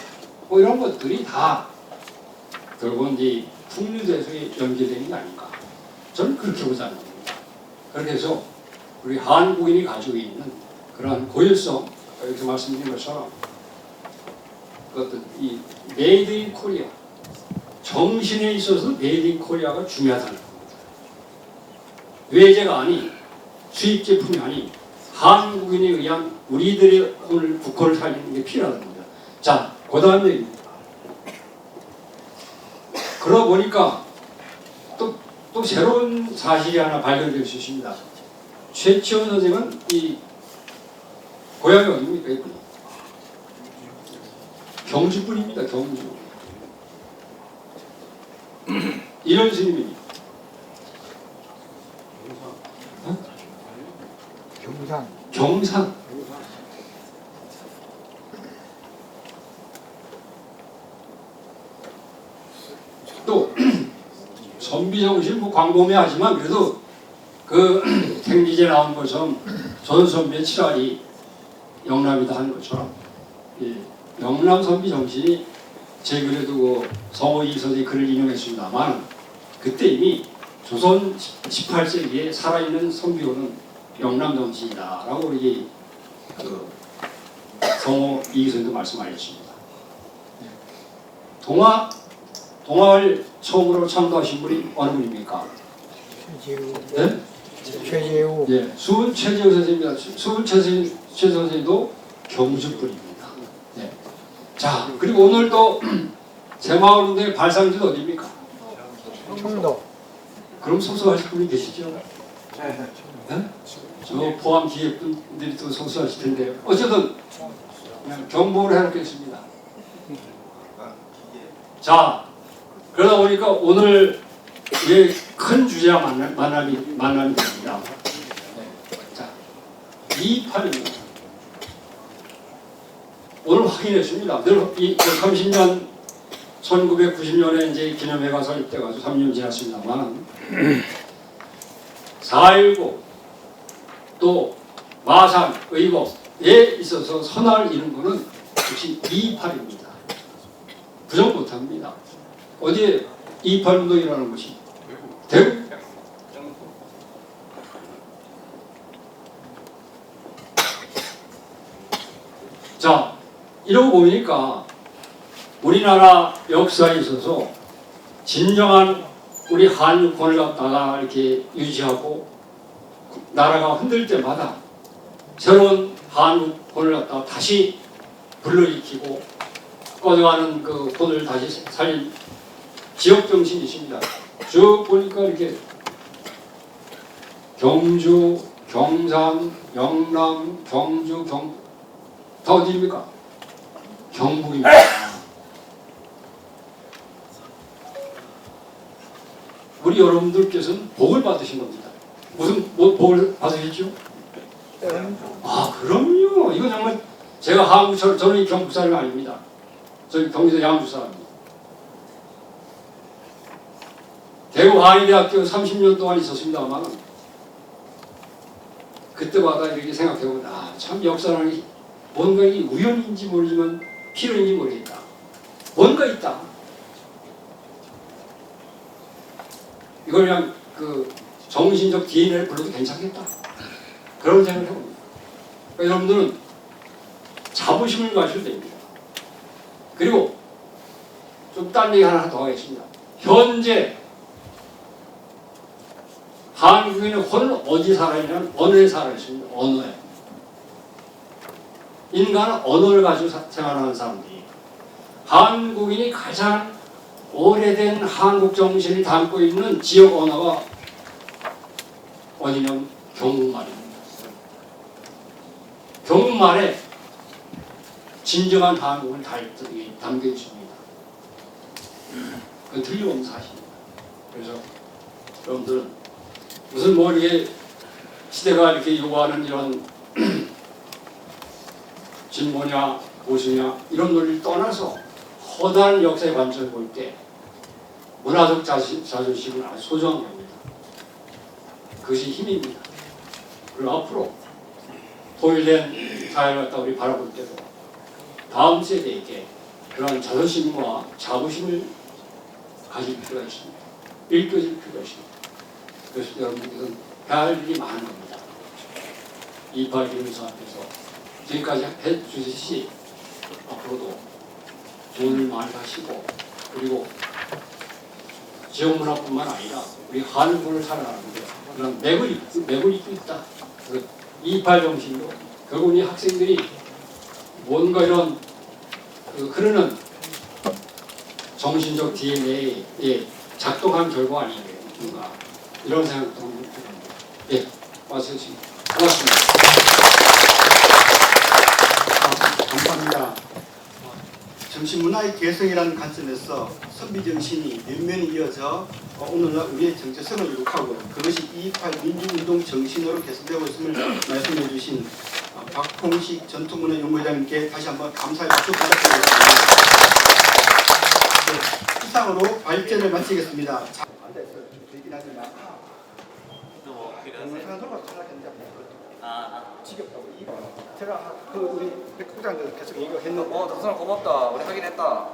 뭐 이런 것들이 다 결국은 이제 풍류대에서 연계되는 게 아닌가. 저는 그렇게 보지 않습니다. 그렇게 해서 우리 한국인이 가지고 있는 그러한 고유성, 여기서 말씀드린 것처럼 그 어떤 이 메이드 인 코리아 정신에 있어서 메이드 인 코리아가 중요하다는 겁니다. 외제가 아닌 수입 제품이 아닌 한국인에 의한 우리들의 오늘 국호를 살리는 게 필요하다는 겁니다. 자, 그 다음 얘기입니다. 그러고 보니까 또 새로운 사실이 하나 발견될 수 있습니다. 최치원 선생은 이 고향이 어디입니까? 이분이? 경주분입니다. 경주. 이런 스님입니다. 경상. 또 선비정신 뭐 광범위하지만 그래도 그 생지제 나온 것처럼 전선비의 칠알이 영남이다 하는 것처럼 예, 영남 선비정신이 제 글에도 그 성호이 선생의 글을 인용했습니다만 그때 이미 조선 18세기에 살아있는 선비호는 영남 정신이다라고 우리 그 성호 이선생도 말씀하셨습니다. 동학을 처음으로 창도하신 분이 어느 분입니까? 네? 최재우. 예, 수은 최재우 선생입니다. 수은 최재우 선생도 경주 분입니다. 예. 자, 그리고 오늘 또 새마을운동의 발상지도 어디입니까? 청도. 그럼 소소하실 분이 계시죠? 네? 저 포함 기획분들이 또 소소하실 텐데요. 어쨌든 그냥 경보를 해놓겠습니다. 자, 그러다 보니까 오늘 큰 주제와 만남이 됩니다. 네. 자, 2.8입니다. 오늘 확인했습니다. 늘 30년 1990년에 이제 기념회가 설립돼가지고 3년 지났습니다만 4.19 또 마산 의법에 있어서 선언을 이룬 것은 역시 2.8입니다. 부정 못합니다. 어디에 2.8 운동이라는 것이 대구. 자, 이러고 보니까 우리나라 역사에 있어서 진정한 우리 한국권을 갖다가 이렇게 유지하고 나라가 흔들 때마다 새로운 한국권을 갖다가 다시 불러일으키고 꺼져가는 그 권을 다시 살린 지역 정신이 있습니다. 쭉 보니까 이렇게 경주, 경산, 영남, 경주, 다 어디입니까? 경북입니다. 우리 여러분들께서는 복을 받으신 겁니다. 무슨 복을 받으셨죠? 아, 그럼요. 이거 정말 제가 저는 경북 사람이 아닙니다. 저는 경기도 양주 사람입니다. 대구 한의대학교 30년 동안 있었습니다만 그때마다 이렇게 생각해보면 참 역사라는 게 뭔가 이 우연인지 모르지만 필요인지 모르겠다. 뭔가 있다. 이걸 그냥 그 정신적 DNA를 불러도 괜찮겠다. 그런 생각을 해봅니다. 그러니까 여러분들은 자부심을 가지셔도 됩니다. 그리고 좀 딴 얘기 하나 더 하겠습니다. 현재 한국인의 혼은 어디 살아있냐면 언어에 살아있습니다. 언어에. 인간은 언어를 가지고 생활하는 사람들이 한국인이 가장 오래된 한국 정신을 담고 있는 지역 언어가 어디냐면 경북말입니다. 경북말에 진정한 한국을 담겨 있습니다. 그건 틀림없는 사실입니다. 그래서 여러분들은 무슨 뭐 이렇게 시대가 이렇게 요구하는 이런 진보냐 보수냐 이런 논리를 떠나서 허다한 역사의 관점을 볼 때 문화적 자존심은 아주 소중한 겁니다. 그것이 힘입니다. 그리고 앞으로 통일된 사회를 갖다 우리 바라볼 때도 다음 세대에게 그런 자존심과 자부심을 가질 필요가 있습니다. 일깨워질 필요가 있습니다. 그래서 여러분들은 해야 할 일이 많은 겁니다. 2.8 기념사 앞에서 지금까지 해주듯이 앞으로도 돈을 많이 하시고 그리고 지역 문화뿐만 아니라 우리 한국을 살아가는데 그런 맥을 잇고 있다. 그래서 2.8 정신으로 결국 이 학생들이 뭔가 이런 흐르는 정신적 DNA에 작동한 결과 아니겠는가 이런 생각도 듭니다. 예, 와주셔서 고맙습니다. 감사합니다. 정신문화의 개성이라는 관점에서 선비정신이 면면이 이어져 오늘날 우리의 정체성을 이룩하고 그것이 2.8 민주운동 정신으로 개선되고 있음을 말씀해 주신 박홍식 전통문화연구회장님께 다시 한번 감사의 박수 부탁드리겠습니다. 네, 이상으로 발제를 마치겠습니다. 앉아있어요. 되긴 하지만 동영상 돌아서 생각했는데 지겹다고 제가 그 우리 백 부장도 계속 얘기했는데 덕선아 고맙다. 우리 하긴 했다.